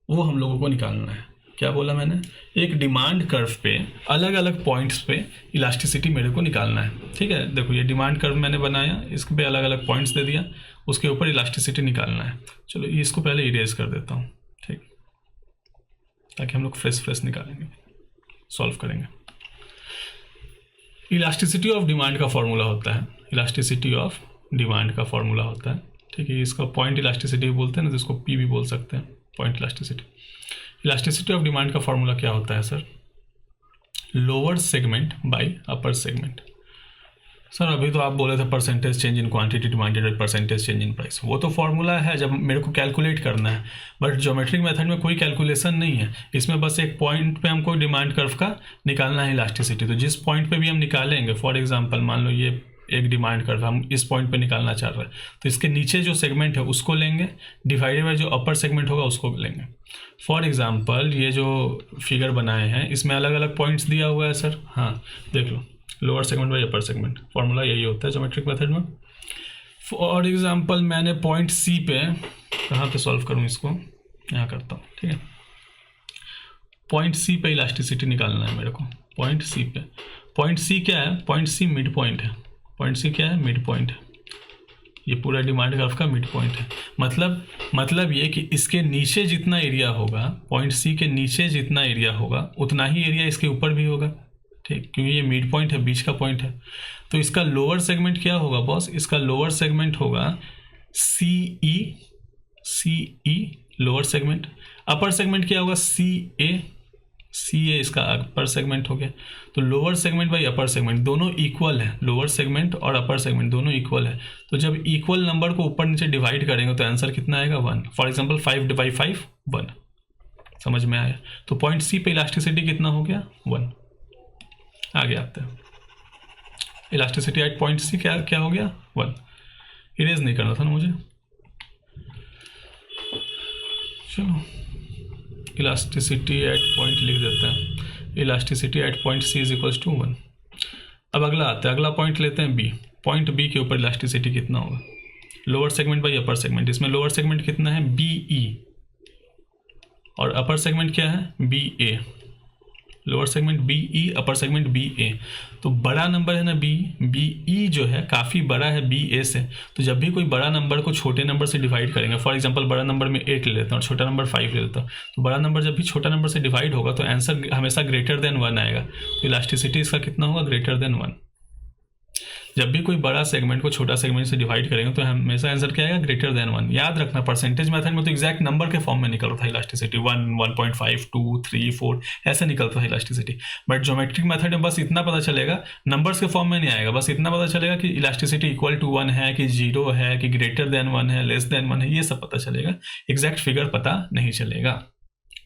वो हम लोगों को निकालना है। क्या बोला मैंने, एक डिमांड कर्व पे अलग अलग पॉइंट्स पे इलास्टिसिटी मेरे को निकालना है, ठीक है। देखो ये डिमांड कर्व मैंने बनाया, इस पे अलग अलग पॉइंट्स दे दिया, उसके ऊपर इलास्टिसिटी निकालना है। चलो इसको पहले इरेज कर देता हूँ, ठीक, ताकि हम लोग फ्रेश निकालेंगे, सॉल्व करेंगे। इलास्टिसिटी ऑफ डिमांड का फॉर्मूला होता है, इलास्टिसिटी ऑफ डिमांड का फॉर्मूला होता है, ठीक है। इसका पॉइंट इलास्टिसिटी बोलते हैं ना, जिसको पी भी बोल सकते हैं, point elasticity. Elasticity of demand का फॉर्मूला क्या होता है sir, lower segment by upper segment. Sir अभी तो आप बोले थे percentage change in quantity demanded by percentage change in price, वो तो फॉर्मूला है जब मेरे को कैलकुलेट करना है, बट ज्योमेट्रिक मेथड में कोई कैलकुलेशन नहीं है, इसमें बस एक पॉइंट पे हमको डिमांड कर्व का निकालना है इलास्टिसिटी। तो जिस पॉइंट पे भी हम निकालेंगे, फॉर एग्जांपल मान लो ये एक डिमांड कर्व हम इस पॉइंट पे निकालना चाह रहे हैं, तो इसके नीचे जो सेगमेंट है उसको लेंगे, डिवाइडेड बाय जो अपर सेगमेंट होगा उसको लेंगे। फॉर एग्जांपल ये जो फिगर बनाए हैं इसमें अलग अलग पॉइंट्स दिया हुआ है सर, हाँ देख लो, lower segment by upper segment, formula यही होता है ज्योमेट्रिक मेथड में। फॉर एग्जांपल मैंने पॉइंट सी पे, कहाँ पे सॉल्व करूँ इसको, यहाँ करता हूँ, ठीक है। पॉइंट सी पे इलास्टिसिटी निकालना है मेरे को, पॉइंट सी पे। पॉइंट सी क्या है, पॉइंट सी मिड पॉइंट है, पॉइंट सी क्या है, मिड पॉइंट है, ये पूरा डिमांड कर्व का मिड पॉइंट है। मतलब ये कि इसके नीचे जितना एरिया होगा, पॉइंट सी के नीचे जितना एरिया होगा उतना ही एरिया इसके ऊपर भी होगा, ठीक, क्योंकि ये मिड पॉइंट है, बीच का पॉइंट है। तो इसका लोअर सेगमेंट क्या होगा बॉस, इसका लोअर सेगमेंट होगा सी ई लोअर सेगमेंट। अपर सेगमेंट क्या होगा, सी ए सी ए इसका अपर सेगमेंट हो गया। तो lower segment by upper segment दोनों इक्वल है, लोअर सेगमेंट और अपर सेगमेंट दोनों इक्वल है। तो जब इक्वल नंबर को ऊपर नीचे डिवाइड करेंगे तो आंसर कितना आएगा 1। For example 5/5 1। समझ में आया? तो पॉइंट सी पे इलास्टिसिटी कितना हो गया 1। आगे आते हैं, इलास्टिसिटी एट पॉइंट सी क्या क्या हो गया 1। इरेज नहीं करना था ना मुझे, चलो इलास्टिसिटी एट पॉइंट लिख देते हैं। Elasticity at point C is equals to 1। अब अगला आता है, अगला पॉइंट लेते हैं बी। पॉइंट बी के ऊपर इलास्टिसिटी कितना होगा, lower segment by upper segment. इसमें लोअर सेगमेंट कितना है बी ई और अपर सेगमेंट क्या है B A. Lower segment B E, upper segment B A. तो बड़ा नंबर है ना बी ई जो है काफ़ी बड़ा है बी ए से। तो जब भी कोई बड़ा नंबर को छोटे नंबर से डिवाइड करेंगे, फॉर एग्जांपल बड़ा नंबर में 8 ले लेता हूँ और छोटा नंबर 5 ले लेता हूँ, तो बड़ा नंबर जब भी छोटा नंबर से डिवाइड होगा तो आंसर हमेशा ग्रेटर देन 1 आएगा। तो इलास्टिसिटी इसका कितना होगा ग्रेटर देन 1। जब भी कोई बड़ा सेगमेंट को छोटा सेगमेंट से डिवाइड करेंगे तो हमेशा आंसर क्या आएगा ग्रेटर देन 1। याद रखना परसेंटेज मेथड में तो एग्जैक्ट नंबर के फॉर्म में निकलता है इलास्टिसिटी, 1, 1.5, 2, 3, 4 ऐसे निकलता है इलास्टिसिटी। बट ज्योमेट्रिक मेथड में बस इतना पता चलेगा, नंबर्स के फॉर्म में नहीं आएगा, बस इतना पता चलेगा कि इलास्टिसिटी इक्वल टू 1 है कि 0 है कि ग्रेटर देन 1 है, लेस देन 1 है, ये सब पता चलेगा। एग्जैक्ट फिगर पता नहीं चलेगा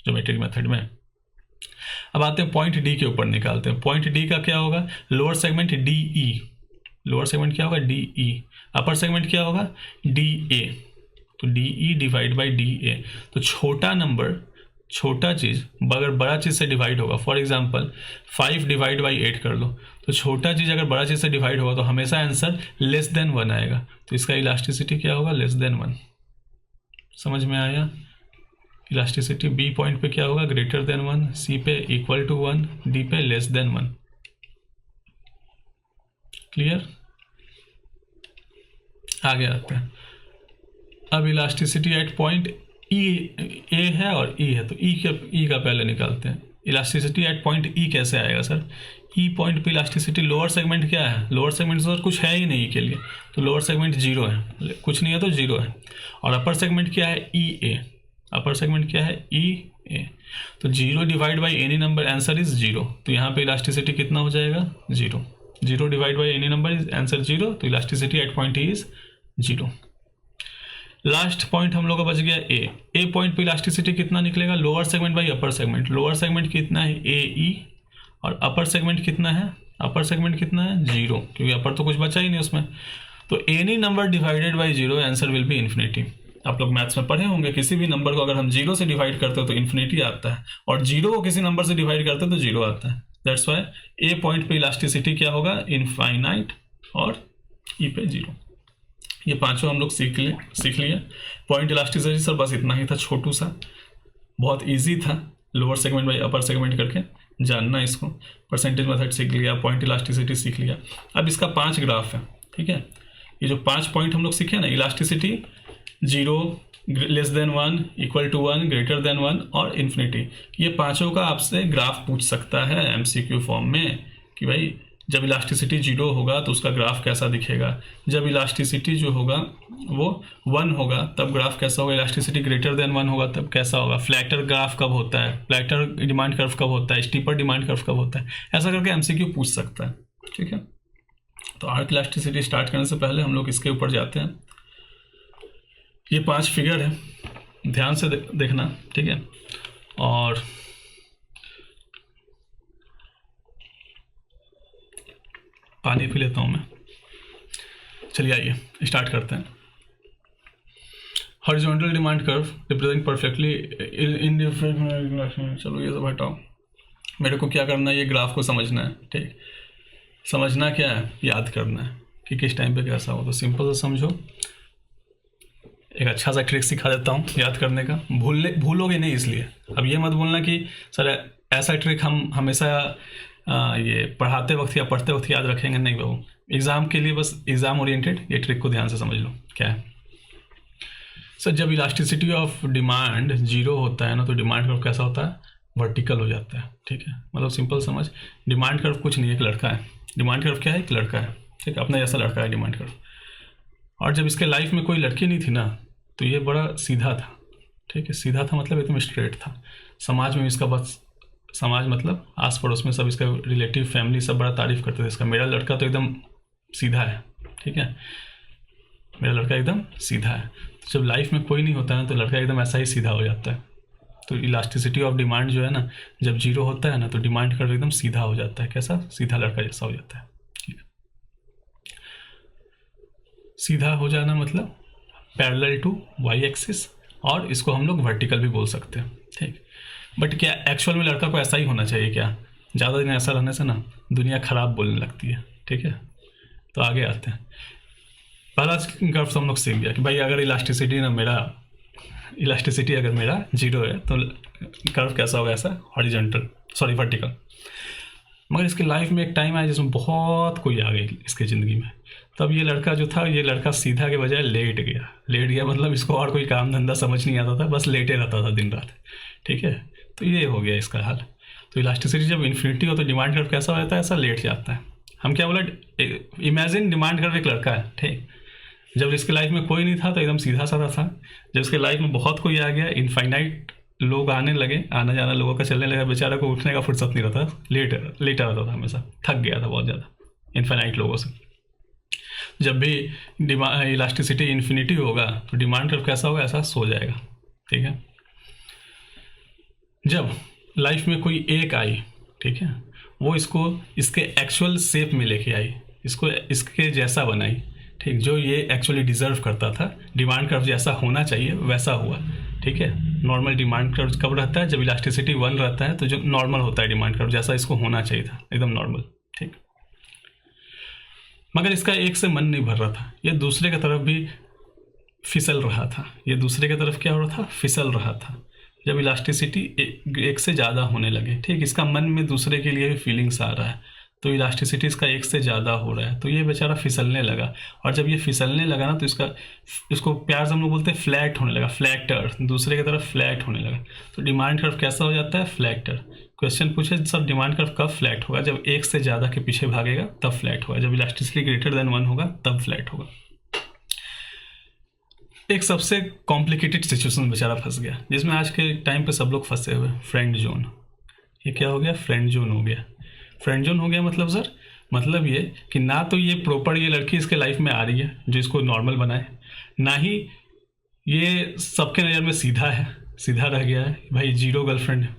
ज्योमेट्रिक मेथड में। अब आते हैं पॉइंट डी के ऊपर निकालते हैं। पॉइंट डी का क्या होगा, lower segment D E. Lower segment क्या होगा डी ई, अपर सेगमेंट क्या होगा डी ए। तो D E divide by D A. तो छोटा नंबर, छोटा चीज़ अगर बड़ा चीज़ से डिवाइड होगा, फॉर एग्जांपल 5 डिवाइड बाई 8 कर लो, तो छोटा चीज़ अगर बड़ा चीज़ से डिवाइड होगा तो हमेशा आंसर लेस देन 1 आएगा। तो इसका इलास्टिसिटी क्या होगा लेस देन 1। समझ में आया? इलास्टिसिटी बी पॉइंट पे क्या होगा ग्रेटर देन 1, सी पे इक्वल टू 1, डी पे लेस देन 1। क्लियर? आगे आते हैं। अब इलास्टिसिटी एट पॉइंट ई ए है और ई है, तो ई का पहले निकालते हैं। इलास्टिसिटी एट पॉइंट ई कैसे आएगा सर? ई पॉइंट पे इलास्टिसिटी लोअर सेगमेंट क्या है, लोअर सेगमेंट सर कुछ है ही नहीं के लिए, तो लोअर सेगमेंट 0 है, कुछ नहीं है तो 0 है। और अपर सेगमेंट क्या है ई ए। अपर सेगमेंट क्या है ई ए। तो 0 divide by any number answer is 0। तो यहाँ पे इलास्टिसिटी कितना हो जाएगा 0। 0 divide by any number is answer 0। तो elasticity at point E is 0। Last point हम लोग का बच गया ए पॉइंट पे इलास्टिसिटी कितना निकलेगा lower segment by upper segment. Lower segment कितना है ए ई और अपर सेगमेंट कितना है, अपर सेगमेंट कितना है 0, क्योंकि अपर तो कुछ बचा ही नहीं उसमें। तो any number divided by 0 answer will be infinity. आप लोग मैथ्स में पढ़े होंगे, किसी भी नंबर को अगर हम 0 से डिवाइड करते हो तो इन्फिनिटी आता है, और 0 को किसी नंबर से डिवाइड करते हो तो 0 आता है। दैट्स वाई ए पॉइंट पे इलास्टिसिटी क्या होगा इनफाइनाइट और ई पे 0। ये पांचों हम लोग सीख लिए। पॉइंट इलास्टिसिटी सर बस इतना ही था, छोटू सा, बहुत इजी था। Lower segment by upper segment करके जानना इसको। परसेंटेज मेथड सीख लिया, पॉइंट इलास्टिसिटी सीख लिया। अब इसका 5 ग्राफ है, ठीक है। ये जो 5 पॉइंट हम लोग सीखे ना, elasticity 0, less than 1, equal to 1, greater than 1 और इन्फिनिटी, ये पांचों का आपसे ग्राफ पूछ सकता है एमसीक्यू फॉर्म में कि भाई जब इलास्टिसिटी 0 होगा तो उसका ग्राफ कैसा दिखेगा, जब इलास्टिसिटी जो होगा वो 1 होगा तब ग्राफ कैसा होगा, इलास्टिसिटी ग्रेटर देन 1 होगा तब कैसा होगा, फ्लैटर ग्राफ कब होता है, फ्लैटर डिमांड कर्व कब होता है, स्टीपर डिमांड कर्व कब होता है, ऐसा करके एमसीक्यू पूछ सकता है, ठीक है। तो आर्क इलास्टिसिटी स्टार्ट करने से पहले हम लोग इसके ऊपर जाते हैं। ये 5 फिगर है, ध्यान से देखना, ठीक है। और पानी पी लेता हूँ मैं। चलिए आइए स्टार्ट करते हैं। Horizontal demand curve represent perfectly in different. चलो ये सब हटाओ, मेरे को क्या करना है, ये ग्राफ को समझना है, ठीक। समझना क्या है, याद करना है कि किस टाइम पे कैसा हो। तो सिंपल से समझो, एक अच्छा सा ट्रिक सिखा देता हूँ याद करने का, भूलोगे नहीं इसलिए। अब ये मत बोलना कि सर ऐसा ट्रिक हम हमेशा ये पढ़ाते वक्त या पढ़ते वक्त याद रखेंगे, नहीं बाबू। एग्ज़ाम के लिए बस एग्ज़ाम ओरिएंटेड ये ट्रिक को ध्यान से समझ लो। क्या है सर, जब इलास्टिसिटी ऑफ डिमांड 0 होता है ना, तो डिमांड कर्व कैसा होता है, वर्टिकल हो जाता है, ठीक है। मतलब सिंपल समझ, डिमांड कर्व कुछ नहीं है, एक लड़का है। डिमांड कर्व क्या है, एक लड़का है, ठीक है, अपने जैसा लड़का है डिमांड कर्व। और जब इसके लाइफ में कोई लड़की नहीं थी ना, तो ये बड़ा सीधा था, ठीक है। सीधा था मतलब एकदम स्ट्रेट था। समाज में इसका बस समाज मतलब आस पड़ोस में सब, इसका रिलेटिव फैमिली सब बड़ा तारीफ करते थे इसका। मेरा लड़का तो एकदम सीधा है, ठीक है, मेरा लड़का एकदम सीधा है। तो जब लाइफ में कोई नहीं होता है तो लड़का एकदम ऐसा ही सीधा हो जाता है। तो इलास्टिसिटी ऑफ डिमांड जो है ना, जब जीरो होता है ना तो डिमांड कर्व एकदम सीधा हो जाता है। कैसा? सीधा लड़का जैसा हो जाता है। ठीक है, सीधा हो जाना मतलब पैरेलल टू वाई एक्सिस, और इसको हम लोग वर्टिकल भी बोल सकते हैं। ठीक, बट क्या एक्चुअल में लड़का को ऐसा ही होना चाहिए क्या? ज़्यादा दिन ऐसा रहने से ना दुनिया ख़राब बोलने लगती है। ठीक है, तो आगे आते हैं। पहला कर्व तो हम लोग सीख गया कि भाई अगर इलास्टिसिटी अगर मेरा जीरो है तो कर्व कैसा होगा? ऐसा हॉरिजॉन्टल, वर्टिकल। मगर इसकी लाइफ में एक टाइम आया जिसमें बहुत कोई आ गई इसकी ज़िंदगी में। तब ये लड़का जो था, ये लड़का सीधा के बजाय लेट गया मतलब इसको और कोई काम धंधा समझ नहीं आता था, बस लेटे रहता था दिन रात। ठीक है, तो ये हो गया इसका हाल। तो इलास्टिसिटी जब इन्फिनिटी हो तो डिमांड कर्व कैसा हो जाता है? ऐसा लेट जाता है। हम क्या बोला, इमेजिन डिमांड कर्व एक लड़का है। ठीक, जब इसके लाइफ में कोई नहीं था तो एकदम सीधा साधा था। जब इसके लाइफ में बहुत कोई आ गया, इनफाइनाइट लोग आने लगे, आना जाना लोगों का चलने लगा, बेचारा को उठने का फुर्सत नहीं रहता, लेटा रहता था हमेशा, थक गया था बहुत ज़्यादा इनफाइनाइट लोगों से। जब भी इलास्टिसिटी इन्फिनिटी होगा तो डिमांड कर्व कैसा होगा? ऐसा सो जाएगा। ठीक है, जब लाइफ में कोई एक आई, ठीक है, वो इसको इसके एक्चुअल शेप में लेके आई, इसको इसके जैसा बनाई। ठीक, जो ये एक्चुअली डिजर्व करता था, डिमांड कर्व जैसा होना चाहिए वैसा हुआ। ठीक है, नॉर्मल डिमांड कर्व कब रहता है? जब इलास्टिसिटी 1 रहता है तो जो नॉर्मल होता है डिमांड कर्व, जैसा इसको होना चाहिए था, एकदम नॉर्मल। ठीक, मगर इसका एक से मन नहीं भर रहा था, ये दूसरे की तरफ भी फिसल रहा था। ये दूसरे की तरफ क्या हो रहा था? फिसल रहा था। जब इलास्टिसिटी एक से ज़्यादा होने लगे, ठीक, इसका मन में दूसरे के लिए भी फीलिंग्स आ रहा है, तो इलास्टिसिटी इसका एक से ज़्यादा हो रहा है, तो ये बेचारा फिसलने लगा। और जब ये फिसलने लगा ना तो इसको प्यार से हम लोग बोलते हैं फ्लैट होने लगा, फ्लैक्टर, दूसरे की तरफ फ्लैट होने लगा। तो डिमांड कर्व कैसा हो जाता है? फ्लैक्टर। क्वेश्चन पूछे सर डिमांड कर्व कब फ्लैट होगा? जब एक से ज़्यादा के पीछे भागेगा तब फ्लैट होगा, जब इलास्टिसिटी ग्रेटर देन 1 होगा तब फ्लैट होगा। एक सबसे कॉम्प्लिकेटेड सिचुएशन बेचारा फंस गया, जिसमें आज के टाइम पे सब लोग फंसे हुए, फ्रेंड जोन। ये क्या हो गया? फ्रेंड जोन हो गया। फ्रेंड जोन हो गया मतलब सर, मतलब ये कि ना तो ये प्रॉपर ये लड़की इसके लाइफ में आ रही है जो इसको नॉर्मल बनाए, ना ही ये सबके नज़र में सीधा है, सीधा रह गया है, भाई जीरो गर्लफ्रेंड है।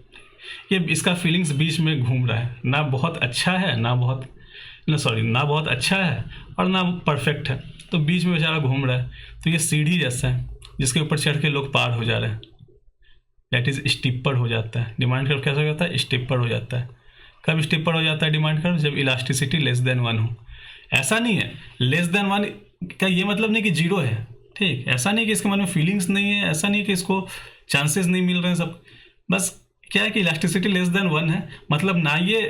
ये इसका फीलिंग्स बीच में घूम रहा है, ना बहुत अच्छा है ना बहुत अच्छा है और ना परफेक्ट है, तो बीच में बेचारा घूम रहा है। तो ये सीढ़ी जैसा है जिसके ऊपर चढ़ के लोग पार हो जा रहे हैं, दैट इज स्टिपर हो जाता है। डिमांड कर्व कैसा हो जाता है? स्टिपर हो जाता है। कब स्टिपर हो जाता है डिमांड कर्व? जब इलास्टिसिटी लेस देन 1 हो। ऐसा नहीं है लेस देन 1 का ये मतलब नहीं कि जीरो है, ठीक, ऐसा नहीं कि इसके मन में फीलिंग्स नहीं है, ऐसा नहीं कि इसको चांसेस नहीं मिल रहे हैं सब, बस क्या है कि इलास्टिसिटी लेस देन 1 है, मतलब ना ये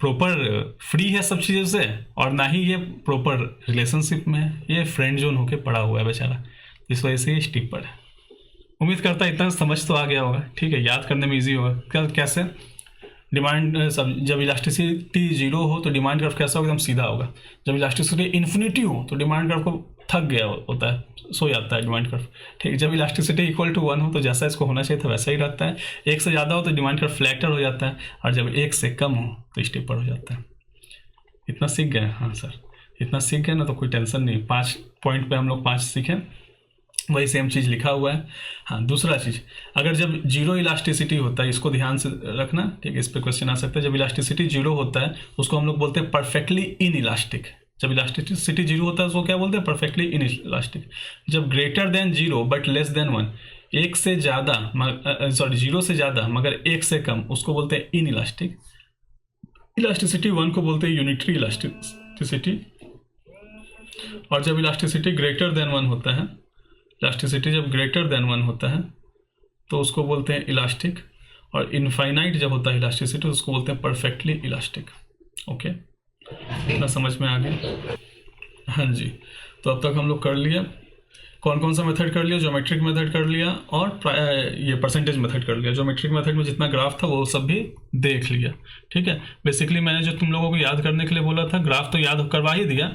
प्रॉपर फ्री है सब चीज़ों से और ना ही ये प्रॉपर रिलेशनशिप में है, ये फ्रेंड जोन होके पड़ा हुआ है बेचारा, इस वजह से ये स्टिपर है। उम्मीद करता है इतना समझ तो आ गया होगा, ठीक है, याद करने में इजी होगा। कैसे? डिमांड जब इलास्टिसिटी जीरो हो तो डिमांड कर्व कैसा होगा? एकदम सीधा होगा। जब इलास्टिसिटी इन्फिनिटी हो तो डिमांड कर्व को थक गया होता है, सो जाता है डिमांड कर्व, ठीक। जब इलास्टिसिटी इक्वल टू 1 हो तो जैसा इसको होना चाहिए था वैसा ही रहता है। एक से ज़्यादा हो तो डिमांड कर्व फ्लैक्टर हो जाता है, और जब एक से कम हो तो स्टिपर हो जाता है। इतना सीख गए? हाँ सर, इतना सीख गए ना तो कोई टेंशन नहीं। 5 पॉइंट पे हम लोग 5 सीखें, वही सेम चीज़ लिखा हुआ है। हाँ, दूसरा चीज़, अगर जब जीरो इलास्टिसिटी होता है, इसको ध्यान से रखना, ठीक है, इस पर क्वेश्चन आ सकता है। जब इलास्टिसिटी जीरो होता है उसको हम लोग बोलते हैं परफेक्टली इन इलास्टिक। जब इलास्टिसिटी जीरो होता है उसको क्या बोलते हैं? Perfectly inelastic. जब greater than zero but less than 1, एक से ज़्यादा जीरो से ज़्यादा मगर एक से कम, उसको बोलते हैं इन इलास्टिक। इलास्टिसिटी 1 को बोलते हैं यूनिटरी इलास्टिसिटी। और जब इलास्टिसिटी ग्रेटर देन 1 होता है, इलास्टिसिटी जब ग्रेटर देन 1 होता है तो उसको बोलते हैं इलास्टिक, और इनफाइनाइट जब होता है इलास्टिसिटी उसको बोलते हैं परफेक्टली इलास्टिक। ओके, इतना समझ में आ गया? हाँ जी, तो अब तक हम लोग कर लिया, कौन कौन सा मेथड कर लिया? ज्योमेट्रिक मेथड कर लिया और ये परसेंटेज मेथड कर लिया। ज्योमेट्रिक मेथड में जितना ग्राफ था वो सब भी देख लिया, ठीक है। बेसिकली मैंने जो तुम लोगों को याद करने के लिए बोला था, ग्राफ तो याद करवा ही दिया,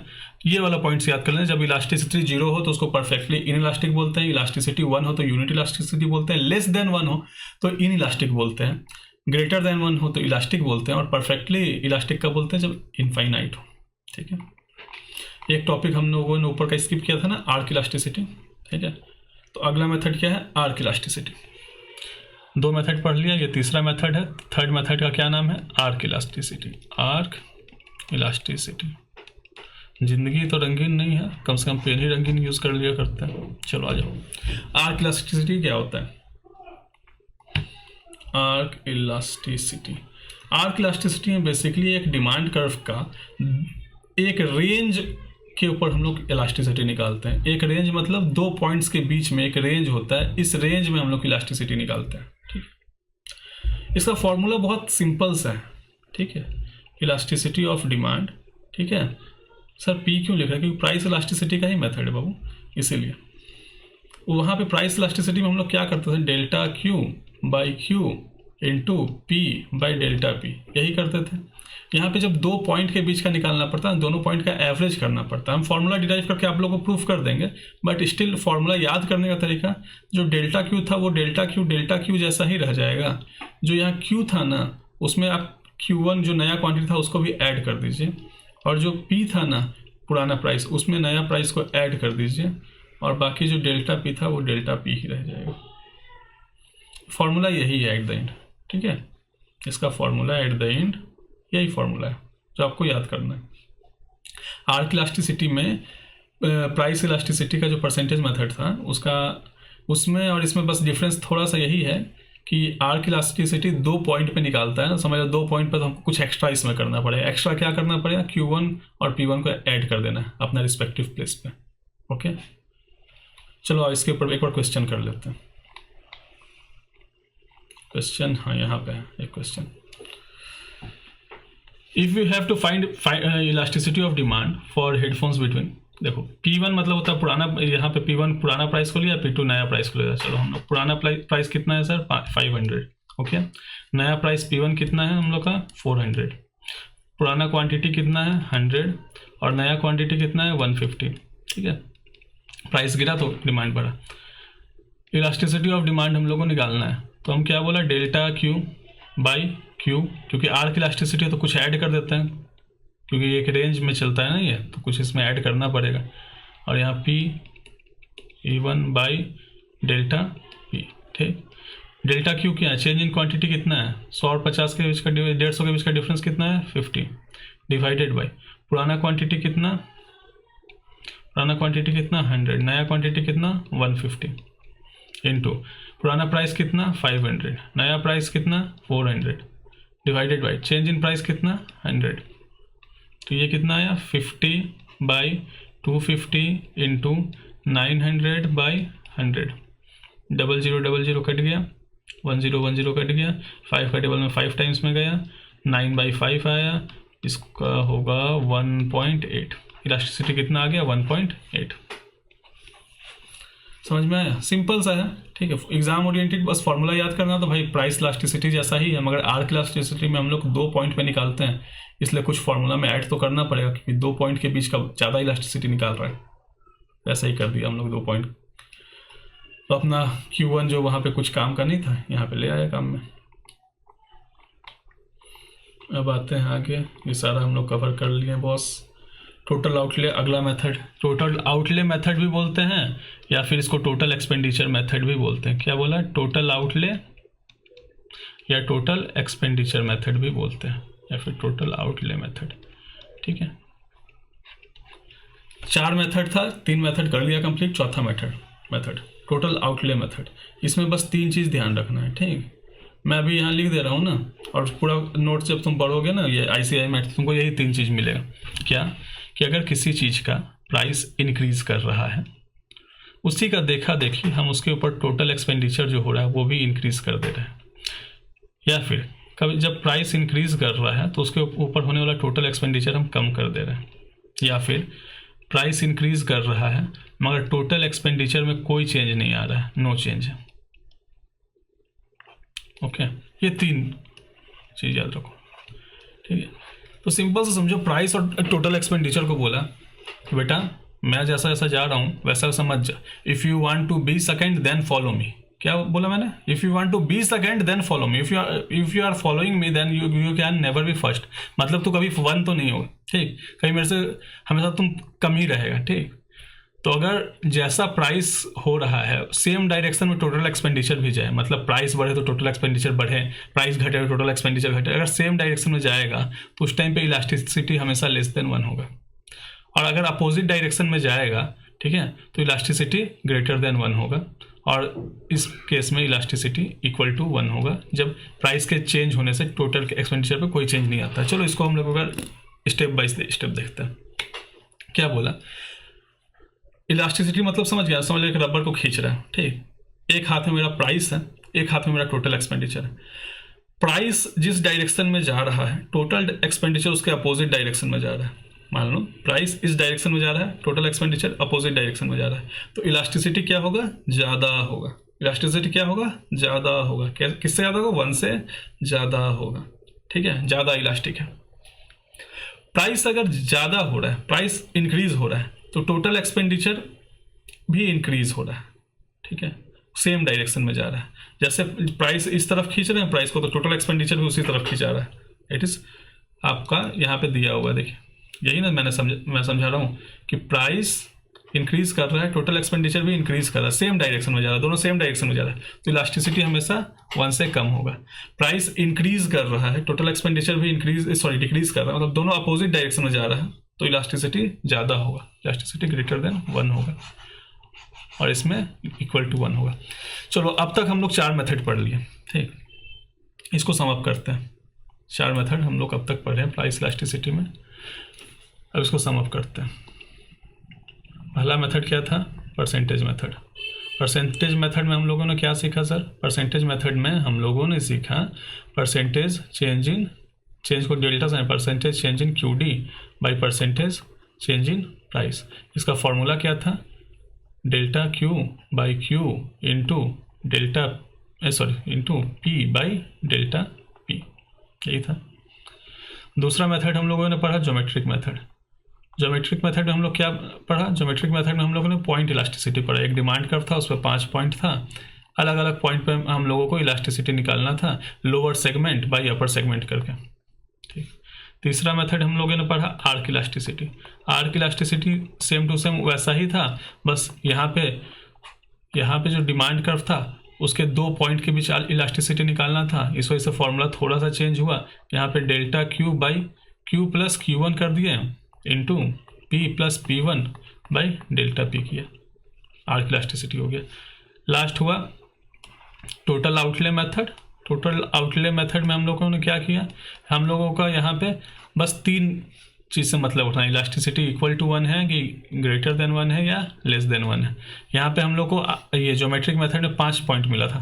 ये वाला पॉइंट्स याद कर लें। जब इलास्टिसिटी जीरो हो तो उसको परफेक्टली इन इलास्टिक बोलते हैं, इलास्टिसिटी 1 हो तो यूनिट इलास्टिसिटी बोलते हैं, लेस देन 1 हो तो इन इलास्टिक बोलते हैं। ग्रेटर देन 1 हो तो इलास्टिक बोलते हैं, और परफेक्टली इलास्टिक कब बोलते हैं, जब इनफाइनाइट हो। ठीक है, एक टॉपिक हम लोगों ने ऊपर का स्किप किया था ना, आर्क इलास्टिसिटी। ठीक है, तो अगला मेथड क्या है, आर्क इलास्टिसिटी। 2 मेथड पढ़ लिया, ये तीसरा मेथड है। थर्ड मेथड का क्या नाम है, आर्क इलास्टिसिटी। Arc elasticity. जिंदगी तो रंगीन नहीं है, कम से कम पेन ही रंगीन यूज कर लिया करते हैं। चलो आ जाओ, आर्क इलास्टिसिटी क्या होता है। आर्क इलास्टिसिटी, आर्क इलास्टिसिटी में बेसिकली एक डिमांड कर्व का एक रेंज के ऊपर हम लोग इलास्टिसिटी निकालते हैं। एक रेंज मतलब 2 पॉइंट्स के बीच में एक रेंज होता है, इस रेंज में हम लोग इलास्टिसिटी निकालते हैं। ठीक है, इसका फॉर्मूला बहुत सिंपल सा है। ठीक है, इलास्टिसिटी ऑफ डिमांड। ठीक है सर, पी क्यों लिखा है, क्योंकि प्राइस इलास्टिसिटी का ही मेथड है बाबू, इसीलिए वहाँ पे प्राइस इलास्टिसिटी में हम लोग क्या करते थे, delta Q by Q into P by delta P, यही करते थे। यहाँ पे जब 2 पॉइंट के बीच का निकालना पड़ता है, दोनों पॉइंट का एवरेज करना पड़ता है। हम फॉर्मूला डिराइव करके आप लोगों को प्रूफ कर देंगे, बट स्टिल फॉर्मूला याद करने का तरीका, जो डेल्टा क्यू था वो डेल्टा क्यू जैसा ही रह जाएगा। जो यहाँ क्यू था ना, उसमें आप Q1 जो नया क्वांटिटी था उसको भी ऐड कर दीजिए, और जो P था ना पुराना प्राइस, उसमें नया प्राइस को ऐड कर दीजिए, और बाकी जो डेल्टा P था वो डेल्टा P ही रह जाएगा। फॉर्मूला यही है एट द एंड। ठीक है, इसका फॉर्मूला एट द एंड यही फॉर्मूला है जो आपको याद करना है। आर्क इलास्टिसिटी में प्राइस इलास्टिसिटी का जो परसेंटेज मेथड था उसका, उसमें और इसमें बस डिफरेंस थोड़ा सा यही है कि आर्क इलास्टिसिटी 2 पॉइंट पे निकालता है। समझ लो 2 पॉइंट पे तो हमको कुछ एक्स्ट्रा इसमें करना पड़ेगा। एक्स्ट्रा क्या करना पड़ेगा, Q1 और P1 को ऐड कर देना है अपना रिस्पेक्टिव प्लेस पे। ओके, चलो अब इसके ऊपर एक बार क्वेश्चन कर लेते हैं। क्वेश्चन, हाँ यहाँ पे है एक question. If you have to find elasticity of demand for headphones between, देखो P1 मतलब होता है पुराना, यहाँ पे P1 पुराना प्राइस को लिया, P2 नया प्राइस को लिया। चलो हम लोग पुराना प्राइस कितना है सर, 500। ओके, नया प्राइस P1 कितना है हम लोग का, 400। पुराना क्वांटिटी कितना है, 100, और नया क्वांटिटी कितना है, 150। ठीक है, प्राइस गिरा तो डिमांड बढ़ा। इलास्टिसिटी ऑफ डिमांड हम लोग को निकालना है, तो हम क्या बोला, डेल्टा क्यू बाई क्यू, क्योंकि आर्क इलास्टिसिटी है तो कुछ ऐड कर देते हैं, क्योंकि एक रेंज में चलता है ना ये, तो कुछ इसमें ऐड करना पड़ेगा। और यहाँ P E1 by delta P. ठीक, डेल्टा क्यू क्या है, चेंज इन क्वांटिटी कितना है, 100 और 50 के बीच का, 150 के बीच का डिफरेंस कितना है, 50, डिवाइडेड बाई पुराना क्वांटिटी कितना, 100, नया क्वांटिटी कितना 150, इंटू पुराना प्राइस कितना 500, नया प्राइस कितना 400, divided by change in price कितना 100। तो ये कितना आया 50 बाई 250 इंटू 900 बाई 100। 0000 कट गया, 1010 कट गया, 5 का टेबल में 5 टाइम्स में गया, 9/5 आया, इसका होगा 1.8। इलास्टिसिटी कितना आ गया 1.8। समझ में आया, सिंपल सा है। ठीक है, एग्जाम ओरिएंटेड बस फॉर्मूला याद करना, तो भाई प्राइस इलास्टिसिटी जैसा ही है, मगर आर्क इलास्टिसिटी में हम लोग 2 पॉइंट पे निकालते हैं, इसलिए कुछ फॉर्मूला में ऐड तो करना पड़ेगा, क्योंकि 2 पॉइंट के बीच का ज़्यादा इलास्टिसिटी निकाल रहा है। वैसा ही कर दिया हम लोग 2 पॉइंट। तो अपना Q1 जो वहाँ पे कुछ काम का नहीं था, यहाँ पे ले आया काम में। अब आते हैं आगे, ये सारा हम लोग कवर कर लिए बॉस। टोटल आउटले अगला मेथड, टोटल आउटले मेथड भी बोलते हैं, या फिर इसको टोटल एक्सपेंडिचर मेथड भी बोलते हैं। क्या बोला, टोटल आउटले या टोटल एक्सपेंडिचर मेथड भी बोलते हैं, या फिर टोटल आउटले मेथड। ठीक है, 4 मेथड था, 3 मेथड कर लिया कंप्लीट, चौथा मेथड टोटल आउटले मेथड। इसमें बस 3 चीज़ ध्यान रखना है। ठीक, मैं अभी यहाँ लिख दे रहा हूँ ना, और पूरा नोट जब तुम पढ़ोगे ना ये ICI मैथ, तुमको यही 3 चीज़ मिलेगा। क्या कि अगर किसी चीज़ का प्राइस इंक्रीज कर रहा है, उसी का देखा देखी हम उसके ऊपर टोटल एक्सपेंडिचर जो हो रहा है वो भी इंक्रीज कर दे रहे हैं, या फिर कभी जब प्राइस इंक्रीज कर रहा है तो उसके ऊपर होने वाला टोटल एक्सपेंडिचर हम कम कर दे रहे हैं, या फिर प्राइस इंक्रीज कर रहा है मगर टोटल एक्सपेंडिचर में कोई चेंज नहीं आ रहा है, नो चेंज है। ओके, ये 3 चीज़ याद रखो। ठीक है, तो सिंपल से समझो, प्राइस और टोटल एक्सपेंडिचर को बोला बेटा मैं जैसा जैसा जा रहा हूँ वैसा वैसा मत जा। If you want to be second then follow me, क्या बोला मैंने? If you want to be second then follow me, if you are following me then you can never be first. मतलब तू कभी वन तो नहीं होगा, ठीक, कहीं मेरे से हमेशा तुम कम ही रहेगा, ठीक। तो अगर जैसा प्राइस हो रहा है सेम डायरेक्शन में टोटल एक्सपेंडिचर भी जाए, मतलब प्राइस बढ़े तो टोटल एक्सपेंडिचर बढ़े, प्राइस घटे तो टोटल एक्सपेंडिचर घटे, अगर सेम डायरेक्शन में जाएगा तो उस टाइम पे इलास्टिसिटी हमेशा लेस देन 1 होगा। और अगर अपोजिट डायरेक्शन में जाएगा, ठीक है, तो इलास्टिसिटी ग्रेटर देन 1 होगा। और इस केस में इलास्टिसिटी इक्वल टू 1 होगा जब प्राइस के चेंज होने से टोटल एक्सपेंडिचर पे कोई चेंज नहीं आता। चलो इसको हम लोग अगर स्टेप बाय स्टेप देखते हैं। क्या बोला? इलास्टिसिटी मतलब समझ गया, समझ एक रबर को खींच रहा है, ठीक। एक हाथ में मेरा प्राइस है, एक हाथ में मेरा टोटल एक्सपेंडिचर है। प्राइस जिस डायरेक्शन में जा रहा है, टोटल एक्सपेंडिचर उसके अपोजिट डायरेक्शन में जा रहा है। मान लो प्राइस इस डायरेक्शन में जा रहा है, टोटल एक्सपेंडिचर अपोजिट डायरेक्शन में जा रहा है, तो इलास्टिसिटी क्या होगा? ज़्यादा होगा। इलास्टिसिटी क्या होगा? ज़्यादा होगा। किससे ज़्यादा होगा? 1 से ज़्यादा होगा, ठीक है, ज़्यादा इलास्टिक है। प्राइस अगर ज़्यादा हो रहा है, प्राइस इंक्रीज हो रहा है, तो टोटल एक्सपेंडिचर भी इंक्रीज हो रहा है, ठीक है, सेम डायरेक्शन में जा रहा है। जैसे प्राइस इस तरफ खींच रहे हैं प्राइस को, तो टोटल एक्सपेंडिचर भी उसी तरफ खींचा रहा है। इट इज़ आपका यहाँ पे दिया हुआ, देखिए यही ना मैं समझा रहा हूँ कि प्राइस इंक्रीज कर रहा है, टोटल एक्सपेंडिचर भी इंक्रीज कर रहा है, सेम डायरेक्शन में जा रहा है, दोनों सेम डायरेक्शन में जा रहा है, तो इलास्टिसिटी हमेशा 1 से कम होगा। प्राइस इंक्रीज कर रहा है, टोटल एक्सपेंडिचर भी डिक्रीज कर रहा है, मतलब दोनों अपोजिट डायरेक्शन में जा रहा है, तो इलास्टिसिटी ज़्यादा होगा, इलास्टिसिटी ग्रेटर देन 1 होगा, और इसमें इक्वल टू 1 होगा। चलो अब तक हम लोग 4 मेथड पढ़ लिए, ठीक। इसको सम अप करते हैं। 4 मेथड हम लोग अब तक पढ़े हैं प्राइस इलास्टिसिटी में। अब इसको सम अप करते हैं। पहला मेथड क्या था? Percentage method. परसेंटेज मेथड में हम लोगों ने क्या सीखा सर? परसेंटेज मेथड में हम लोगों ने सीखा परसेंटेज चेंज को डेल्टा से, percentage change in QD by percentage change in price. इसका फॉर्मूला क्या था? Delta Q by Q into P by delta P, यही था। दूसरा मेथड हम लोगों ने पढ़ा ज्योमेट्रिक मेथड। ज्योमेट्रिक मेथड में हम लोग क्या पढ़ा? ज्योमेट्रिक मेथड में हम लोगों ने पॉइंट इलास्टिसिटी पढ़ा। एक डिमांड कर्व था, उस पर 5 पॉइंट था, अलग अलग पॉइंट पे हम लोगों को इलास्टिसिटी निकालना था, lower segment by upper segment करके, ठीक। तीसरा मेथड हम लोगों ने पढ़ा arc elasticity. Arc elasticity same to same वैसा ही था, बस यहाँ पे जो डिमांड कर्व था उसके 2 पॉइंट के बीच इलास्टिसिटी निकालना था। इस वजह से फॉर्मूला थोड़ा सा चेंज हुआ। यहाँ पे delta Q by Q plus Q1 कर दिए into P plus P1 by delta P किया, आर्क इलास्टिसिटी हो गया। लास्ट हुआ total outlay method. Total outlay method में हम लोगों ने क्या किया? हम लोगों का यहाँ पे बस 3 चीज़ से मतलब उठना, इलास्टिसिटी इक्वल टू 1 है कि ग्रेटर देन 1 है या लेस देन 1 है। यहाँ पे हम लोग को ये ज्योमेट्रिक मेथड में 5 पॉइंट मिला था।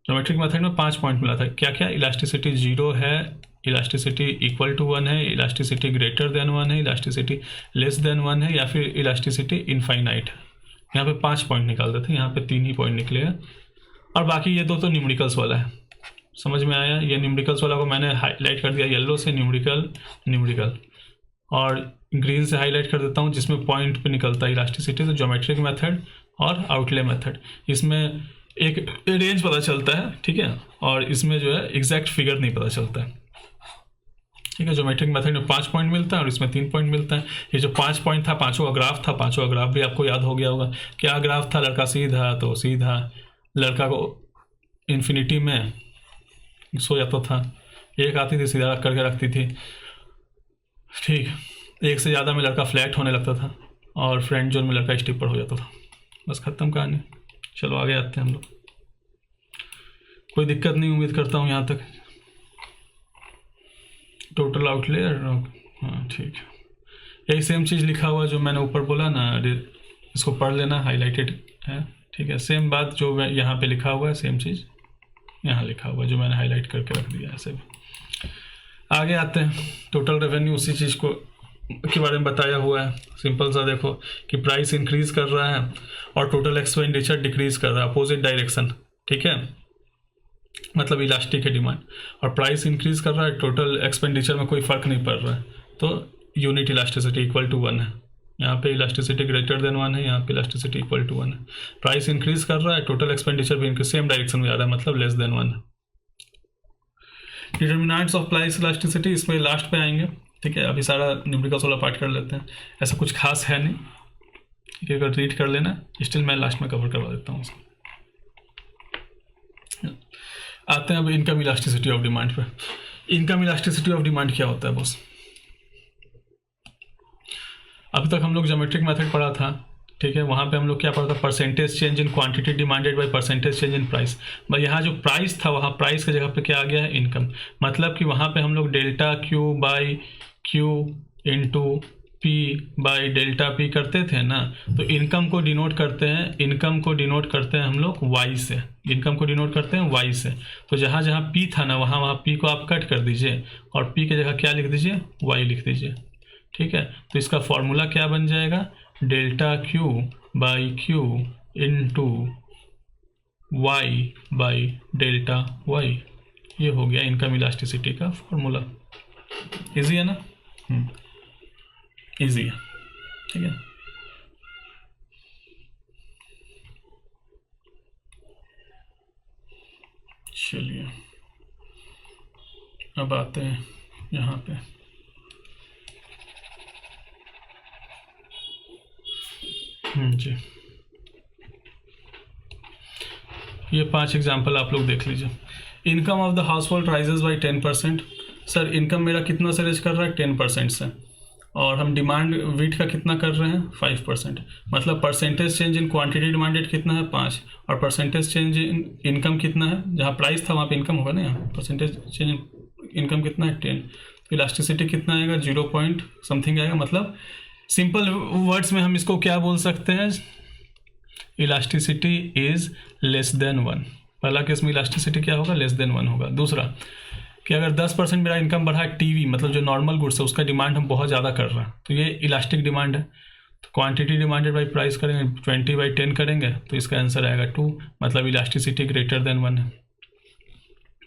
ज्योमेट्रिक मेथड में 5 पॉइंट मिला था। क्या क्या? इलास्टिसिटी 0 है, इलास्टिसिटी इक्वल टू 1 है, इलास्टिसिटी ग्रेटर देन 1 है, इलास्टिसिटी लेस देन 1 है, या फिर इलास्टिसिटी इनफाइनाइट है। यहाँ पे 5 पॉइंट निकालते थे, यहाँ पे 3 ही पॉइंट निकलेगा, और बाकी ये 2 तो न्यूमेरिकल्स वाला है। समझ में आया? ये न्यूमेरिकल्स वाला को मैंने हाईलाइट कर दिया येलो से, न्यूमेरिकल, और ग्रीन से हाईलाइट कर देता हूँ जिसमें पॉइंट पे निकलता है इलास्टिसिटी। तो ज्योमेट्रिक मेथड और आउटले मेथड, इसमें एक रेंज पता चलता है, ठीक है, और इसमें जो है एग्जैक्ट फिगर नहीं पता चलता है, ठीक है। ज्योमेट्रिक मेथड में 5 पॉइंट मिलता है और इसमें 3 पॉइंट मिलता है। ये जो 5 पॉइंट था, 5 का ग्राफ था, 5 का ग्राफ भी आपको याद हो गया होगा। क्या ग्राफ था? लड़का सीधा तो सीधा, लड़का को इन्फिनिटी में सो जाता था, एक आती थी सीधा रख करके रखती थी, ठीक। एक से ज़्यादा में लड़का फ्लैट होने लगता था, और फ्रंट जोन में लड़का स्टिपर हो जाता था। बस खत्म कहानी। चलो आगे आते हैं हम लोग। कोई दिक्कत नहीं, उम्मीद करता हूँ यहाँ तक। टोटल आउटले, हाँ ठीक है, यही सेम चीज़ लिखा हुआ जो मैंने ऊपर बोला ना, इसको पढ़ लेना, हाईलाइटेड है, ठीक है। सेम बात जो यहाँ पे लिखा हुआ है, सेम चीज़ यहाँ लिखा हुआ है जो मैंने हाईलाइट करके रख दिया है। ऐसे भी आगे आते हैं। टोटल रेवेन्यू उसी चीज़ को के बारे में बताया हुआ है। सिंपल सा देखो कि प्राइस इंक्रीज कर रहा है और टोटल एक्सपेंडिचर डिक्रीज कर रहा है, अपोजिट डायरेक्शन, ठीक है, मतलब इलास्टिक है डिमांड, और प्राइस इंक्रीज कर रहा है, टोटल एक्सपेंडिचर में कोई फर्क नहीं पड़ रहा है, तो यूनिट इलास्टिसिटी इक्वल टू 1 है। यहाँ पे इलास्टिसिटी ग्रेटर देन 1 है, यहाँ पे इलास्टिसिटी इक्वल टू 1 है। प्राइस इंक्रीज कर रहा है, टोटल एक्सपेंडिचर भी इंक्रीज सेम डायरेक्शन में जा रहा है, मतलब लेस देन 1 है। डिटर्मिनेंट्स ऑफ प्राइस इलास्टिसिटी इसमें लास्ट पे आएंगे, ठीक है। अभी सारा न्यूमेरिकल्स वाला पार्ट कर लेते हैं, ऐसा कुछ खास है नहीं, ठीक है। अगर रीड कर लेना, स्टिल मैं लास्ट में कवर करवा देता हूँ उसको। आते हैं अब इनकम इलास्टिसिटी ऑफ डिमांड पे। इनकम इलास्टिसिटी ऑफ डिमांड क्या होता है बॉस? अभी तक हम लोग ज्योमेट्रिक मेथड पढ़ा था, ठीक है। वहाँ पे हम लोग क्या पढ़ा था? Percentage change in quantity demanded by percentage change in price. भाई यहाँ जो प्राइस था, वहाँ प्राइस की जगह पे क्या आ गया है? इनकम। मतलब कि वहाँ पे हम लोग delta Q by Q into P by delta P करते थे ना, तो इनकम को डिनोट करते हैं हम लोग वाई से। इनकम को डिनोट करते हैं वाई से। तो जहाँ जहाँ पी था ना, वहाँ पी को आप कट कर दीजिए और पी की जगह क्या लिख दीजिए? वाई लिख दीजिए, ठीक है। तो इसका फॉर्मूला क्या बन जाएगा? Delta Q by Q into Y by delta Y. ये हो गया इनकम इलास्टिसिटी का फॉर्मूला। इजी है ना? इजी है, ठीक है। चलिए अब आते हैं यहाँ पे। जी, ये 5 एग्जाम्पल आप लोग देख लीजिए। Income of the house hold rises by 10%। Sir income मेरा कितना से रेज कर रहा है? 10% से। और हम डिमांड वीट का कितना कर रहे हैं? 5%। मतलब percentage change in quantity demanded कितना है? 5। और परसेंटेज चेंज इन इनकम कितना है? जहाँ प्राइस था वहाँ पे इनकम होगा ना, यहाँ परसेंटेज चेंज इन इनकम कितना है? 10। तो इलास्टिसिटी कितना आएगा? 0 पॉइंट समथिंग आएगा। मतलब सिंपल वर्ड्स में हम इसको क्या बोल सकते हैं? Elasticity is less than 1। पहला केस में इलास्टिसिटी क्या होगा? लेस देन 1 होगा। दूसरा कि अगर 10% मेरा इनकम बढ़ा है, टीवी मतलब जो नॉर्मल गुड्स है उसका डिमांड हम बहुत ज़्यादा कर रहे हैं, तो ये इलास्टिक डिमांड है। तो क्वांटिटी डिमांडेड बाई प्राइस करेंगे, 20/10 करेंगे, तो इसका आंसर आएगा 2। मतलब इलास्टिसिटी ग्रेटर देन 1 है।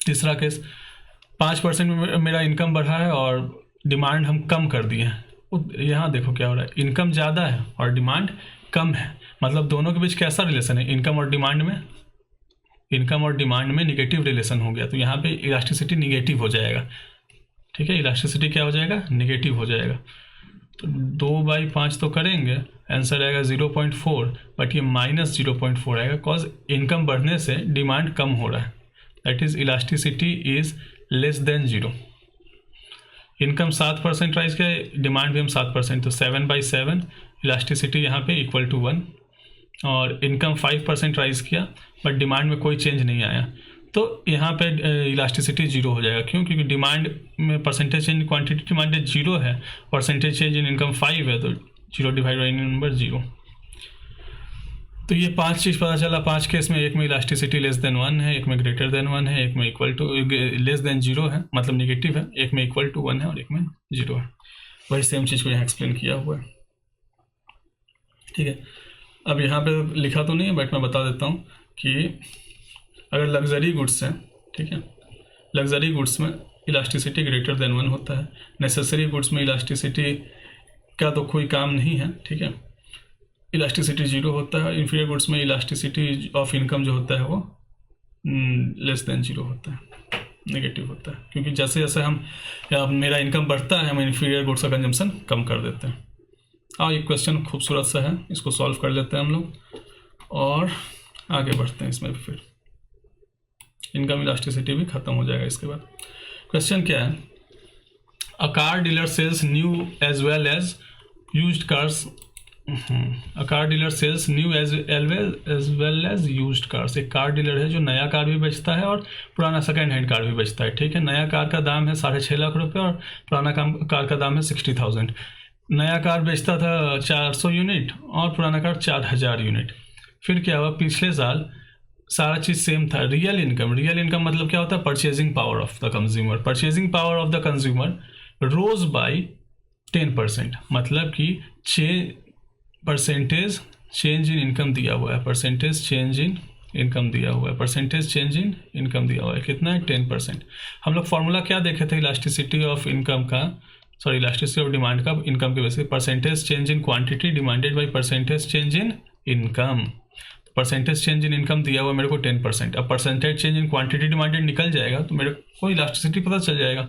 तीसरा केस 5% में मेरा इनकम बढ़ा है और डिमांड हम कम कर दिए हैं। यहाँ देखो क्या हो रहा है, इनकम ज़्यादा है और डिमांड कम है। मतलब दोनों के बीच कैसा रिलेशन है? इनकम और डिमांड में निगेटिव रिलेशन हो गया। तो यहाँ पे इलास्टिसिटी निगेटिव हो जाएगा, ठीक है। इलास्टिसिटी क्या हो जाएगा? निगेटिव हो जाएगा। तो 2/5 तो करेंगे, आंसर आएगा 0.4, बट ये -0.4 आएगा कॉज इनकम बढ़ने से डिमांड कम हो रहा है। That is elasticity is less than 0। Income 7% rise किया, डिमांड भी हम 7%, तो 7/7 इलास्टिसिटी यहाँ पे इक्वल टू 1। और इनकम 5% राइज किया बट डिमांड में कोई चेंज नहीं आया, तो यहाँ पे इलास्टिसिटी 0 हो जाएगा। क्यों? क्योंकि डिमांड में परसेंटेज चेंज क्वांटिटी डिमांडेड 0 है, परसेंटेज चेंज इन इनकम 5 है, तो 0 डिवाइड बाई नंबर 0। तो ये 5 चीज़ पता चला 5 केस में। एक में इलास्टिसिटी लेस देन 1 है, एक में ग्रेटर देन 1 है, एक में इक्वल टू लेस देन 0 है मतलब निगेटिव है, एक में इक्वल टू 1 है और एक में 0 है। वही सेम चीज़ को यहाँ एक्सप्लेन किया हुआ है, ठीक है। अब यहाँ पे लिखा तो नहीं है बट मैं बता देता हूँ कि अगर लग्जरी गुड्स हैं, ठीक है, लग्जरी गुड्स में इलास्टिसिटी ग्रेटर देन 1 होता है। नेसेसरी गुड्स में इलास्टिसिटी का तो कोई काम नहीं है, ठीक है, इलास्टिसिटी 0 होता है। इंफीरियर गुड्स में इलास्टिसिटी ऑफ इनकम जो होता है वो लेस देन 0 होता है, नेगेटिव होता है। क्योंकि जैसे जैसे हम मेरा इनकम बढ़ता है, हम इंफीरियर गुड्स का कंजम्पशन कम कर देते हैं। ये क्वेश्चन खूबसूरत सा है, इसको सॉल्व कर लेते हैं हम लोग और आगे बढ़ते हैं इसमें। फिर इनकम इलास्टिसिटी भी खत्म हो जाएगा इसके बाद। क्वेश्चन क्या है? A car dealer sells new as well as used cars. A car dealer sells new as well as used cars. एक कार डीलर है जो नया कार भी बेचता है और पुराना सेकेंड हैंड कार भी बेचता है, ठीक है। नया कार का दाम है 6.5 लाख रुपये और पुराना कार का दाम है 60,000। नया कार बेचता था 400 यूनिट और पुराना कार 4000 यूनिट। फिर क्या हुआ? पिछले साल सारा चीज़ सेम था। रियल इनकम मतलब क्या होता है? Purchasing power of the consumer. Purchasing power of the consumer rose by 10%। मतलब कि परसेंटेज चेंज इन इनकम दिया हुआ है, परसेंटेज चेंज इन इनकम दिया हुआ है, परसेंटेज चेंज इन इनकम दिया हुआ है। कितना है? 10%। हम लोग फॉर्मूला क्या देखे थे इलास्टिसिटी ऑफ इनकम का? सॉरी इलास्टिसिटी ऑफ डिमांड का इनकम के basis, percentage change in quantity demanded by percentage change in income. Percentage change in income दिया हुआ मेरे को 10%, अब percentage change in quantity demanded निकल जाएगा तो मेरे को इलास्टिसिटी पता चल जाएगा।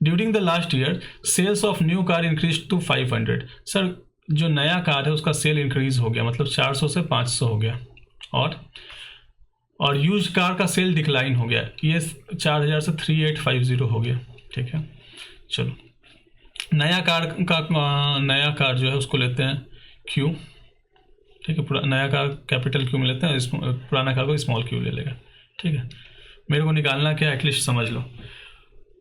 During the last year sales of new car increase to 500। Sir जो नया कार है उसका सेल इंक्रीज हो गया, मतलब 400 से 500 हो गया, और यूज्ड कार का सेल डिक्लाइन हो गया, ये 4000 से 3850 हो गया। ठीक है, चलो नया कार जो है उसको लेते हैं क्यू। ठीक है, नया कार कैपिटल क्यू में लेते हैं, पुराना कार को स्मॉल क्यू ले लेगा। ठीक है, मेरे को निकालना क्या है एटलीस्ट समझ लो।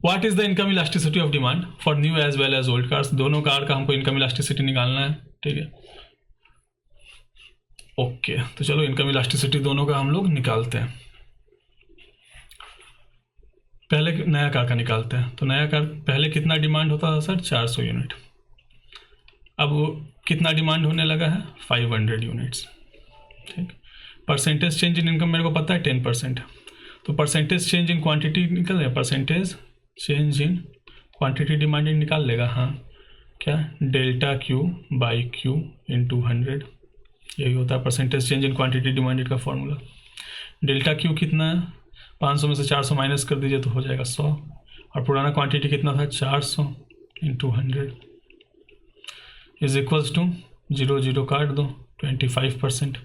What is the income elasticity of demand for new as well as old cars, दोनों कार का हमको इनकम इलास्टिसिटी निकालना है। ठीक है, ओके, तो चलो इनकम इलास्टिसिटी दोनों का हम लोग निकालते हैं। पहले नया कार का निकालते हैं। तो नया कार पहले कितना डिमांड होता था सर? 400 यूनिट। अब वो कितना डिमांड होने लगा है? 500 यूनिट्स। ठीक, परसेंटेज चेंज इन इनकम मेरे को पता है 10%, तो परसेंटेज चेंज इन क्वांटिटी निकल गया, percentage change in quantity demanded निकाल लेगा। हाँ, क्या? Delta Q by Q into 100, यही होता है percentage change in quantity demanded का फॉर्मूला। डेल्टा क्यू कितना है? 500 में से 400 माइनस कर दीजिए तो हो जाएगा 100, और पुराना क्वांटिटी कितना था? 400 इंटू 100 इज इक्वल्स टू 0 0 काट दो 25%।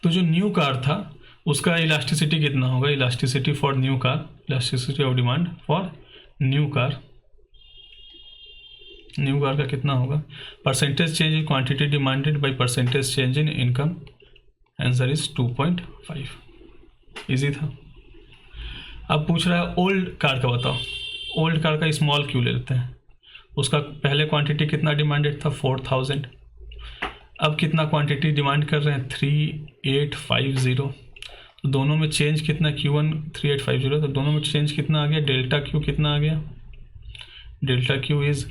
तो जो न्यू कार था उसका इलास्टिसिटी कितना होगा? Elasticity for new car, elasticity of demand for new car का कितना होगा? Percentage change in quantity demanded by percentage change in income, answer is 2.5। Easy था। अब पूछ रहा है ओल्ड कार का बताओ। ओल्ड कार का स्मॉल क्यू ले लेते हैं, उसका पहले क्वांटिटी कितना डिमांडेड था? 4000। अब कितना क्वांटिटी डिमांड कर रहे हैं? 3850। तो दोनों में चेंज कितना? Q1 3850, तो दोनों में चेंज कितना आ गया? डेल्टा क्यू कितना आ गया? Delta Q is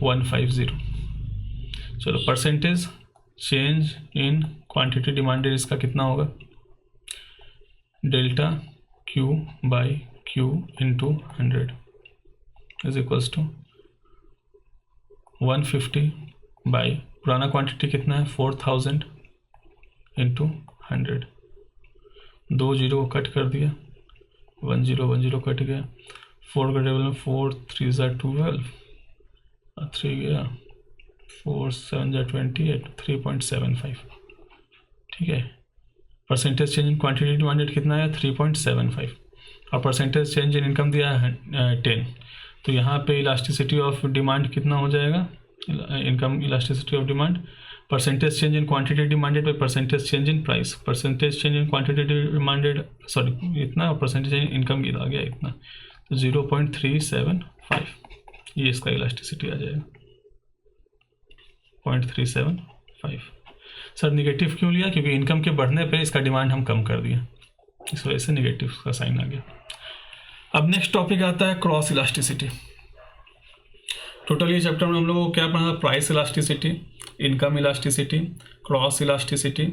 150। चलो percentage change in quantity demanded इसका कितना होगा? Delta Q by Q into 100 is equals to 150 by पुराना क्वांटिटी कितना है? 4000 इंटू 100। 2 0 को कट कर दिया, 1 0 कट गया, 4 का टेबल में 4 3 12 और 3 गया, 4 7 28, 3.75। ठीक है, percentage change in quantity demanded कितना है? 3.75, और परसेंटेज चेंज इन इनकम दिया है 10। तो यहाँ पे इलास्टिसिटी ऑफ डिमांड कितना हो जाएगा? Income elasticity of demand, percentage change in quantity demanded by percentage change in price, percentage change in quantity demanded sorry इतना, और परसेंटेज चेंज इन इनकम आ गया इतना, तो 0.375, ये इसका इलास्टिसिटी आ जाएगा 0.375। सर निगेटिव क्यों लिया? क्योंकि इनकम के बढ़ने पे इसका डिमांड हम कम कर दिए, इस वजह से निगेटिव का साइन आ गया। अब नेक्स्ट टॉपिक आता है क्रॉस इलास्टिसिटी। टोटल ये चैप्टर में हम लोगों को क्या पढ़ा? Price elasticity, income elasticity, cross elasticity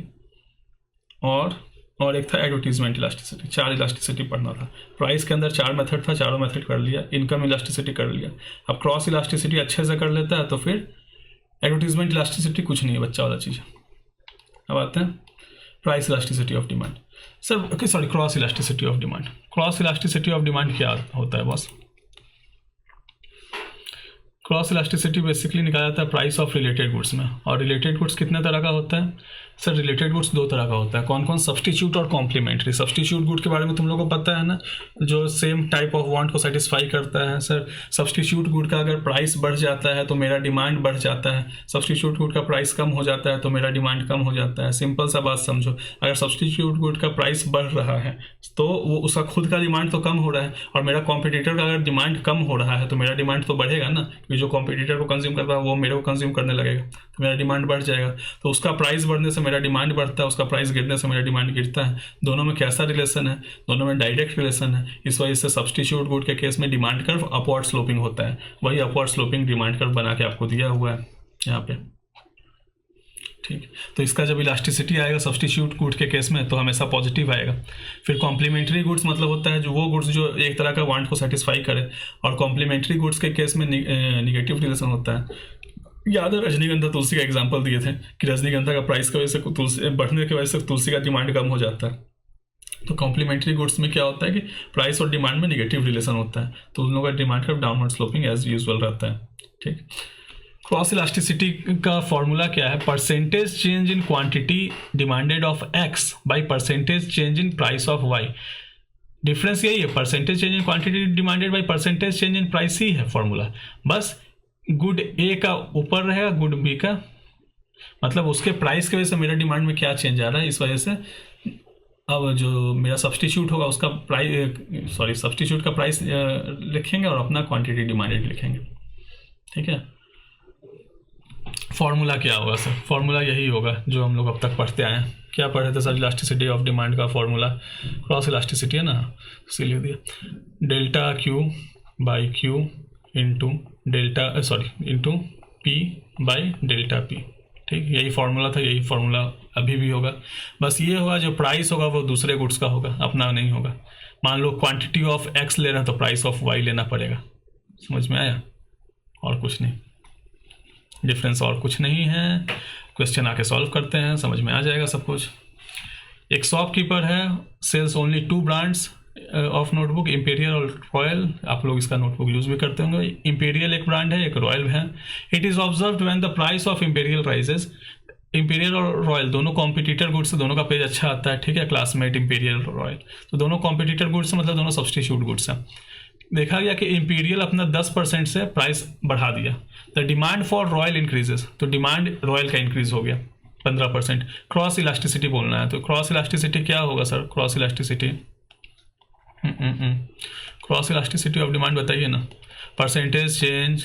और एक था एडवर्टीजमेंट इलास्टिसिटी। 4 इलास्टिसिटी पढ़ना था। प्राइस के अंदर 4 मेथड था, चारों मेथड कर लिया। इनकम इलास्टिसिटी कर लिया। अब क्रॉस इलास्टिसिटी अच्छे से कर लेता है तो फिर एडवर्टीजमेंट इलास्टिसिटी कुछ नहीं है, बच्चा वाला चीज़। अब आते हैं price elasticity of demand. Sir okay sorry, cross elasticity of demand. Cross elasticity of demand क्या होता है बॉस? क्रॉस इलास्टिसिटी बेसिकली निकाला जाता है प्राइस ऑफ रिलेटेड गुड्स में। और रिलेटेड गुड्स कितने तरह का होता है? सर रिलेटेड गुड्स 2 तरह का होता है। कौन कौन? सब्स्टिट्यूट और कॉम्प्लीमेंट्री। सब्स्टिट्यूट गुड के बारे में तुम लोगों को पता है ना, जो सेम टाइप ऑफ वांट को सेटिस्फाई करता है। सर सब्स्टिट्यूट गुड का अगर प्राइस बढ़ जाता है तो मेरा डिमांड बढ़ जाता है, सब्स्टिट्यूट गुड का प्राइस कम हो जाता है तो मेरा डिमांड कम हो जाता है। सिंपल सा बात समझो, अगर सब्स्टिट्यूट गुड का प्राइस बढ़ रहा है तो वो उसका खुद का डिमांड तो कम हो रहा है, और मेरा कॉम्पिटिटर का अगर डिमांड कम हो रहा है तो मेरा डिमांड तो बढ़ेगा ना, क्योंकि जो कॉम्पिटिटर को कंज्यूम करता है वो मेरे को कंज्यूम करने लगेगा तो मेरा डिमांड बढ़ जाएगा। तो उसका प्राइस बढ़ने से मेरा डिमांड बढ़ता है, उसका प्राइस गिरने से मेरा डिमांड गिरता है। दोनों में कैसा रिलेशन है? दोनों में डायरेक्ट रिलेशन है। इस वजह से सब्स्टिट्यूट गुड के केस में डिमांड कर्व अपवर्ड स्लोपिंग होता है। वही अपवर्ड स्लोपिंग डिमांड कर्व बना के आपको दिया हुआ है यहाँ पे। ठीक, तो इसका जब इलास्टिसिटी आएगा सब्स्टिट्यूट गुड के केस में तो हमेशा पॉजिटिव आएगा। फिर कॉम्प्लीमेंट्री गुड्स मतलब होता है जो वो गुड्स जो एक तरह का वांट को सेटिस्फाई करे, और कॉम्प्लीमेंट्री गुड्स के केस में निगेटिव रिलेशन होता है। याद है रजनीगंधा तुलसी का एग्जांपल दिए थे कि रजनीगंधा का प्राइस की वजह से तुलसी बढ़ने की वजह से तुलसी का डिमांड कम हो जाता है। तो कॉम्प्लीमेंट्री गुड्स में क्या होता है कि प्राइस और डिमांड में निगेटिव रिलेशन होता है, तो उन लोगों का डिमांड का डाउनवर्ड स्लोपिंग एज यूजुअल रहता है। ठीक, क्रॉस इलास्टिसिटी का फॉर्मूला क्या है? Percentage change in quantity demanded of X by percentage change in price of Y. Difference यही है, percentage change in quantity demanded by percentage change in price ही है फॉर्मूला, बस गुड ए का ऊपर रहेगा गुड बी का, मतलब उसके प्राइस की वजह से मेरा डिमांड में क्या चेंज आ रहा है, इस वजह से अब जो मेरा सब्स्टिट्यूट होगा उसका प्राइस सब्स्टिट्यूट का प्राइस लिखेंगे और अपना क्वांटिटी डिमांडेड लिखेंगे। ठीक है, फॉर्मूला क्या होगा सर? फॉर्मूला यही होगा जो हम लोग अब तक पढ़ते आए हैं। क्या पढ़े थे सर? इलास्टिसिटी ऑफ डिमांड का फॉर्मूला क्रॉस इलास्टिसिटी है ना, इसीलिए दिया delta Q by Q into into P by delta P. ठीक, यही फार्मूला था, यही फार्मूला अभी भी होगा, बस ये होगा जो प्राइस होगा वो दूसरे गुड्स का होगा, अपना नहीं होगा। मान लो क्वांटिटी ऑफ एक्स ले रहे हैं तो प्राइस ऑफ वाई लेना पड़ेगा। समझ में आया? और कुछ नहीं, डिफरेंस और कुछ नहीं है। क्वेश्चन आके सॉल्व करते हैं, समझ में आ जाएगा सब कुछ। एक शॉपकीपर है, sales only 2 brands of notebook, imperial और रॉयल। आप लोग इसका नोटबुक यूज भी करते होंगे। इंपीरियल एक ब्रांड है, एक रॉयल है। It is observed when the price of imperial rises. Imperial और रॉयल दोनों कॉम्पिटिटर गुड्स, दोनों का पेज अच्छा आता है। ठीक है, क्लासमेट इंपीरियल रॉयल, तो दोनों कॉम्पिटिटर गुड्स मतलब दोनों सब्स्टिट्यूट गुड्स हैं। देखा गया कि इंपीरियल अपना 10% से प्राइस बढ़ा दिया, the demand for royal increases, तो डिमांड रॉयल का इंक्रीज हो गया 15%। क्रॉस इलास्टिसिटी बोलना है, तो क्रॉस इलास्टिसिटी क्या होगा sir? Cross elasticity cross elasticity of demand बताइए ना। Percentage change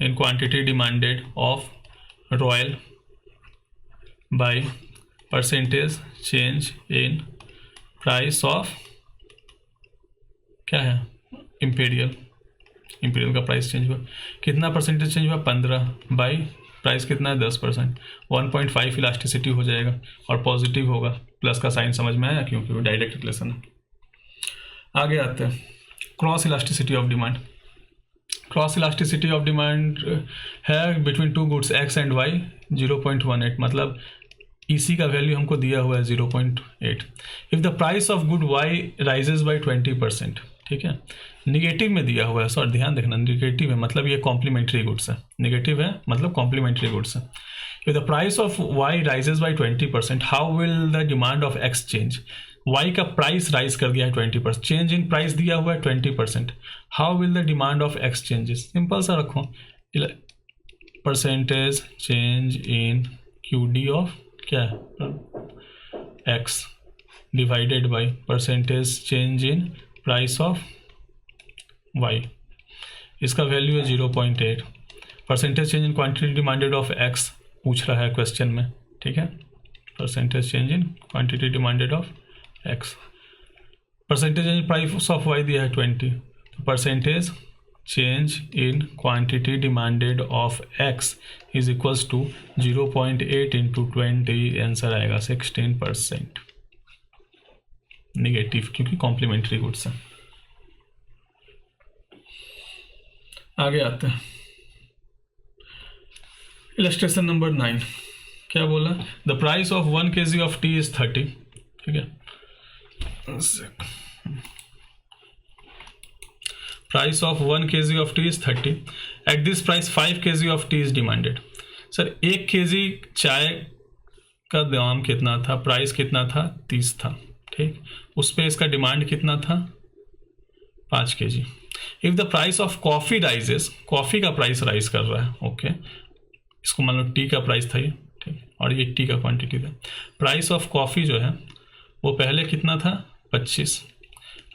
in quantity demanded of royal bye percentage change in price of क्या है? इंपीरियल का प्राइस चेंज हुआ, कितना परसेंटेज चेंज हुआ? 15 बाई प्राइस कितना है? 10%। 1.5 इलास्टिसिटी हो जाएगा और पॉजिटिव होगा, प्लस का साइन समझ में आया क्योंकि वो डायरेक्ट रिलेशन है। आगे आते हैं cross elasticity of demand. Cross elasticity of demand है between 2 goods X and Y 0.18, मतलब इसी का वैल्यू हमको दिया हुआ है 0.8। If the price of good Y rises by 20%। ठीक है, निगेटिव में दिया हुआ है सर, ध्यान देखना, निगेटिव है मतलब ये कॉम्प्लीमेंट्री गुड्स है, निगेटिव है मतलब कॉम्प्लीमेंट्री गुड्स है। If the price of Y rises by 20%, how will the demand of X change? Y का प्राइस राइज कर दिया है 20%, चेंज इन प्राइस दिया हुआ है 20%, how will the demand of X changes? Simple सा रखो, percentage change in Q D of क्या है? X divided by percentage change in price of Y, इसका वैल्यू है 0.8। Percentage change in quantity demanded of X पूछ रहा है क्वेश्चन में। ठीक है, percentage change in quantity demanded of X, percentage in price of Y दिया है 20, तो percentage change in quantity demanded of X is equals to 0.8 into 20, answer आएगा 16%। निगेटिव क्योंकि कॉम्प्लीमेंट्री गुड्स है। आगे आते हैं इलस्ट्रेशन नंबर 9। क्या बोला? The price of 1 kg of T is 30। ठीक है, price of 1 kg of T is 30। At this price 5 kg of T is demanded. Sir 1 kg चाय का दाम कितना था? प्राइस कितना था? 30 था। ठीक, उस पर इसका डिमांड कितना था? 5 kg। If the price of coffee rises, coffee का प्राइस राइज कर रहा है, ओके, इसको मान लो टी का प्राइस था ये, ठीक, और ये टी का क्वांटिटी था। प्राइस ऑफ कॉफी जो है वो पहले कितना था? 25।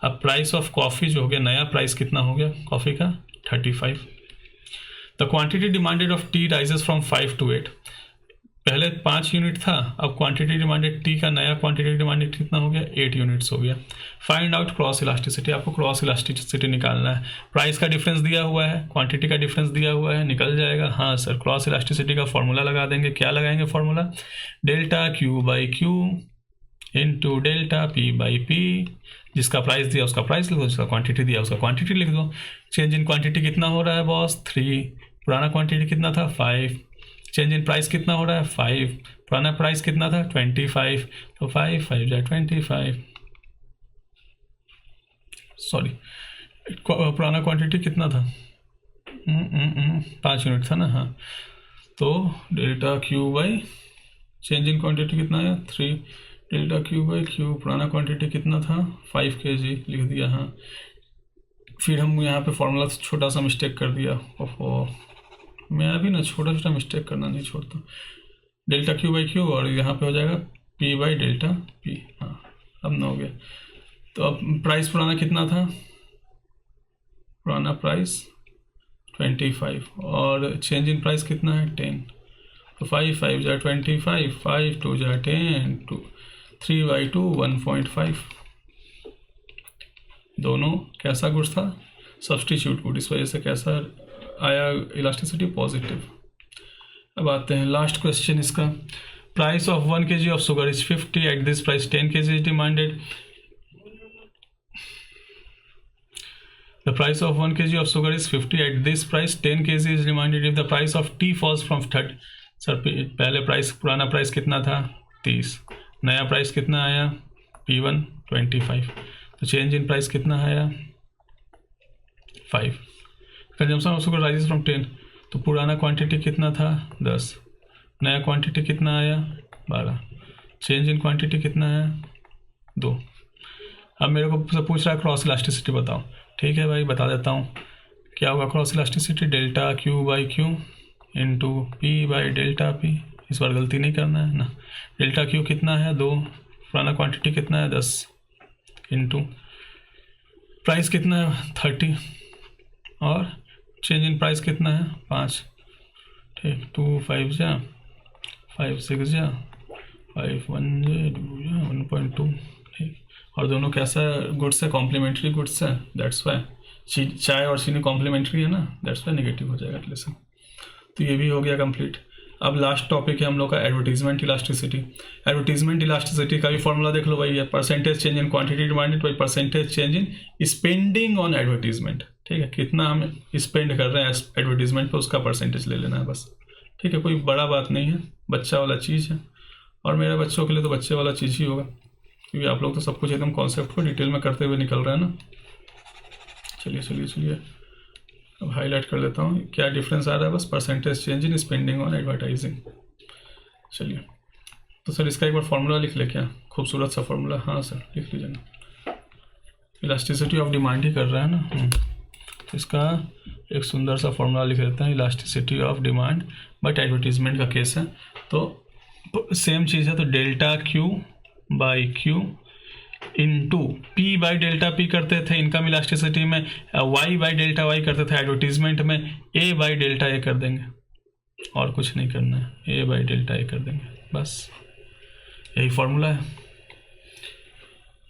अब प्राइस ऑफ कॉफी जो हो गया, नया प्राइस कितना हो गया कॉफी का? 35। The quantity demanded of T rises from 5 to 8। पहले 5 यूनिट था, अब क्वांटिटी डिमांडेड टी का नया क्वांटिटी डिमांडेड कितना हो गया, 8 यूनिट्स हो गया। फाइंड आउट क्रॉस इलास्टिसिटी, आपको क्रॉस इलास्टिसिटी निकालना है। प्राइस का डिफरेंस दिया हुआ है, क्वांटिटी का डिफरेंस दिया हुआ है, निकल जाएगा। हाँ सर, क्रॉस इलास्टिसिटी का फॉर्मूला लगा देंगे। क्या लगाएंगे formula, delta Q by Q into delta P by P. जिसका प्राइस दिया उसका प्राइस लिख दो, जिसका क्वांटिटी दिया उसका क्वांटिटी लिख दो। चेंज इन क्वांटिटी कितना हो रहा है बॉस, 3। पुराना क्वांटिटी कितना था, 5। चेंज इन प्राइस कितना हो रहा है, 5। पुराना प्राइस कितना था, 25। तो 5 5 जा 25, सॉरी पुराना क्वांटिटी कितना था, 5 यूनिट था ना। हाँ, तो delta Q by change in quantity कितना है, 3। डेल्टा क्यू बाई क्यू, पुराना क्वांटिटी कितना था, 5 kg लिख दिया। हाँ, फिर हम यहाँ पे फॉर्मूला छोटा सा मिस्टेक कर दिया। ओहो, मैं अभी ना छोटा छोटा मिस्टेक करना नहीं छोड़ता। डेल्टा क्यू बाई क्यू और यहाँ पे हो जाएगा पी बाई डेल्टा पी। हाँ, अब ना हो गया। तो अब प्राइस पुराना कितना था, पुराना प्राइस 25 और चेंज इन प्राइस कितना है, 10। तो 5 5 जा 25, 5 2 जा 10, 3/2 1.5। दोनों कैसा गुड्स था, सब्सटीट्यूट गुड, इस वजह से कैसा आया इलास्टिसिटी, पॉजिटिव। अब आते हैं लास्ट क्वेश्चन इसका। Price of 1 kg of sugar is 50, at this price 10 kg is demanded. The price of 1 kg of sugar is 50, at this price 10 kg is demanded if the price of tea falls from 30। Sir पहले प्राइस, पुराना प्राइस कितना था, 30। नया प्राइस कितना आया, P1 25। तो चेंज इन प्राइस कितना आया, 5। Consumption of sugar rises from 10, तो पुराना क्वांटिटी कितना था, 10। नया क्वांटिटी कितना आया, 12। चेंज इन क्वांटिटी कितना है, 2। अब मेरे को पूछ रहा है क्रॉस इलास्टिसिटी बताओ। ठीक है भाई, बता देता हूँ क्या होगा cross elasticity, delta Q by Q into P by delta P. इस बार गलती नहीं करना है ना। डेल्टा क्यू कितना है, 2। पुराना क्वांटिटी कितना है, 10 इंटू प्राइस कितना है, 30 और चेंज इन प्राइस कितना है, 5। ठीक, 2 5 जा 5 6 जा 5 1 जा 2 जा 1.2। ठीक, और दोनों कैसा गुड्स है, कॉम्प्लीमेंट्री गुड्स है, दैट्स वाई चाय और चीनी कॉम्प्लीमेंट्री है ना, दैट्स वाई नेगेटिव हो जाएगा रिलेशन। तो ये भी हो गया कंप्लीट। अब लास्ट टॉपिक है हम लोग का एडवर्टीजमेंट इलास्टिसिटी। एडवर्टीजमेंट इलास्टिसिटी का भी फॉर्मूला देख लो भाई, ये percentage change in quantity demanded by percentage change in spending on advertisement. ठीक है, कितना हम स्पेंड कर रहे हैं एडवर्टीजमेंट पे, उसका परसेंटेज ले लेना है बस। ठीक है, कोई बड़ा बात नहीं है, बच्चा वाला चीज़ है, और मेरे बच्चों के लिए तो बच्चे वाला चीज़ ही होगा, क्योंकि आप लोग तो सब कुछ एकदम कॉन्सेप्ट को डिटेल में करते हुए निकल रहे हैं ना। चलिए चलिए चलिए, अब हाईलाइट कर लेता हूँ क्या डिफरेंस आ रहा है, बस percentage change in spending on advertising. चलिए, तो सर इसका एक बार फॉर्मूला लिख ले, क्या खूबसूरत सा फॉर्मूला। हाँ सर, लिख लीजिए ना, इलास्टिसिटी ऑफ डिमांड ही कर रहा है ना। तो इसका एक सुंदर सा फॉर्मूला लिख लेते हैं, elasticity of demand, but advertisement का केस है तो सेम चीज़ है। तो delta Q by Q into P by delta P करते थे इनकम इलास्टिसिटी में, वाई बाई डेल्टा वाई करते थे एडवर्टीजमेंट में, ए बाई डेल्टा ए कर देंगे, और कुछ नहीं करना है, ए बाई डेल्टा ए कर देंगे, बस यही फॉर्मूला है।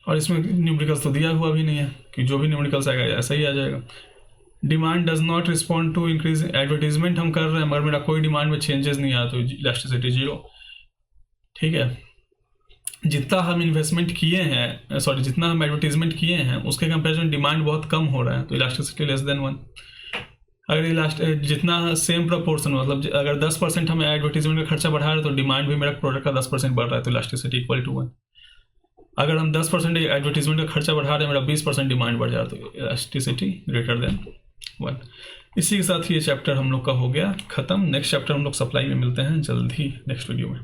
और इसमें न्यूमेरिकल्स तो दिया हुआ भी नहीं है कि जो भी न्यूमेरिकल्स आएगा ऐसा ही आ जाएगा। Demand does not respond to increase, advertisement हम कर रहे हैं मगर मेरा कोई डिमांड में चेंजेस नहीं आया, तो इलास्टिसिटी 0। ठीक है, जितना हम इन्वेस्टमेंट किए हैं, सॉरी जितना हम एडवर्टीजमेंट किए हैं उसके कंपेरिजन डिमांड बहुत कम हो रहा है, तो इलास्टिसिटी लेस देन 1। अगर जितना सेम प्रोपोर्शन, मतलब अगर 10% हम एडवर्टीजमेंट का खर्चा बढ़ा रहे हैं तो डिमांड भी मेरा प्रोडक्ट का 10% बढ़ रहा है, तो इलास्टिसिटी इक्वल टू 1। अगर हम 10% एडवर्टीजमेंट का खर्चा बढ़ा रहे हैं, मेरा 20% डिमांड बढ़ जा रहा है, तो इलास्टिसिटी ग्रेटर देन 1। इसी के साथ ये चैप्टर हम लोग का हो गया ख़त्म। नेक्स्ट चैप्टर हम लोग सप्लाई में मिलते हैं जल्द ही नेक्स्ट वीडियो में।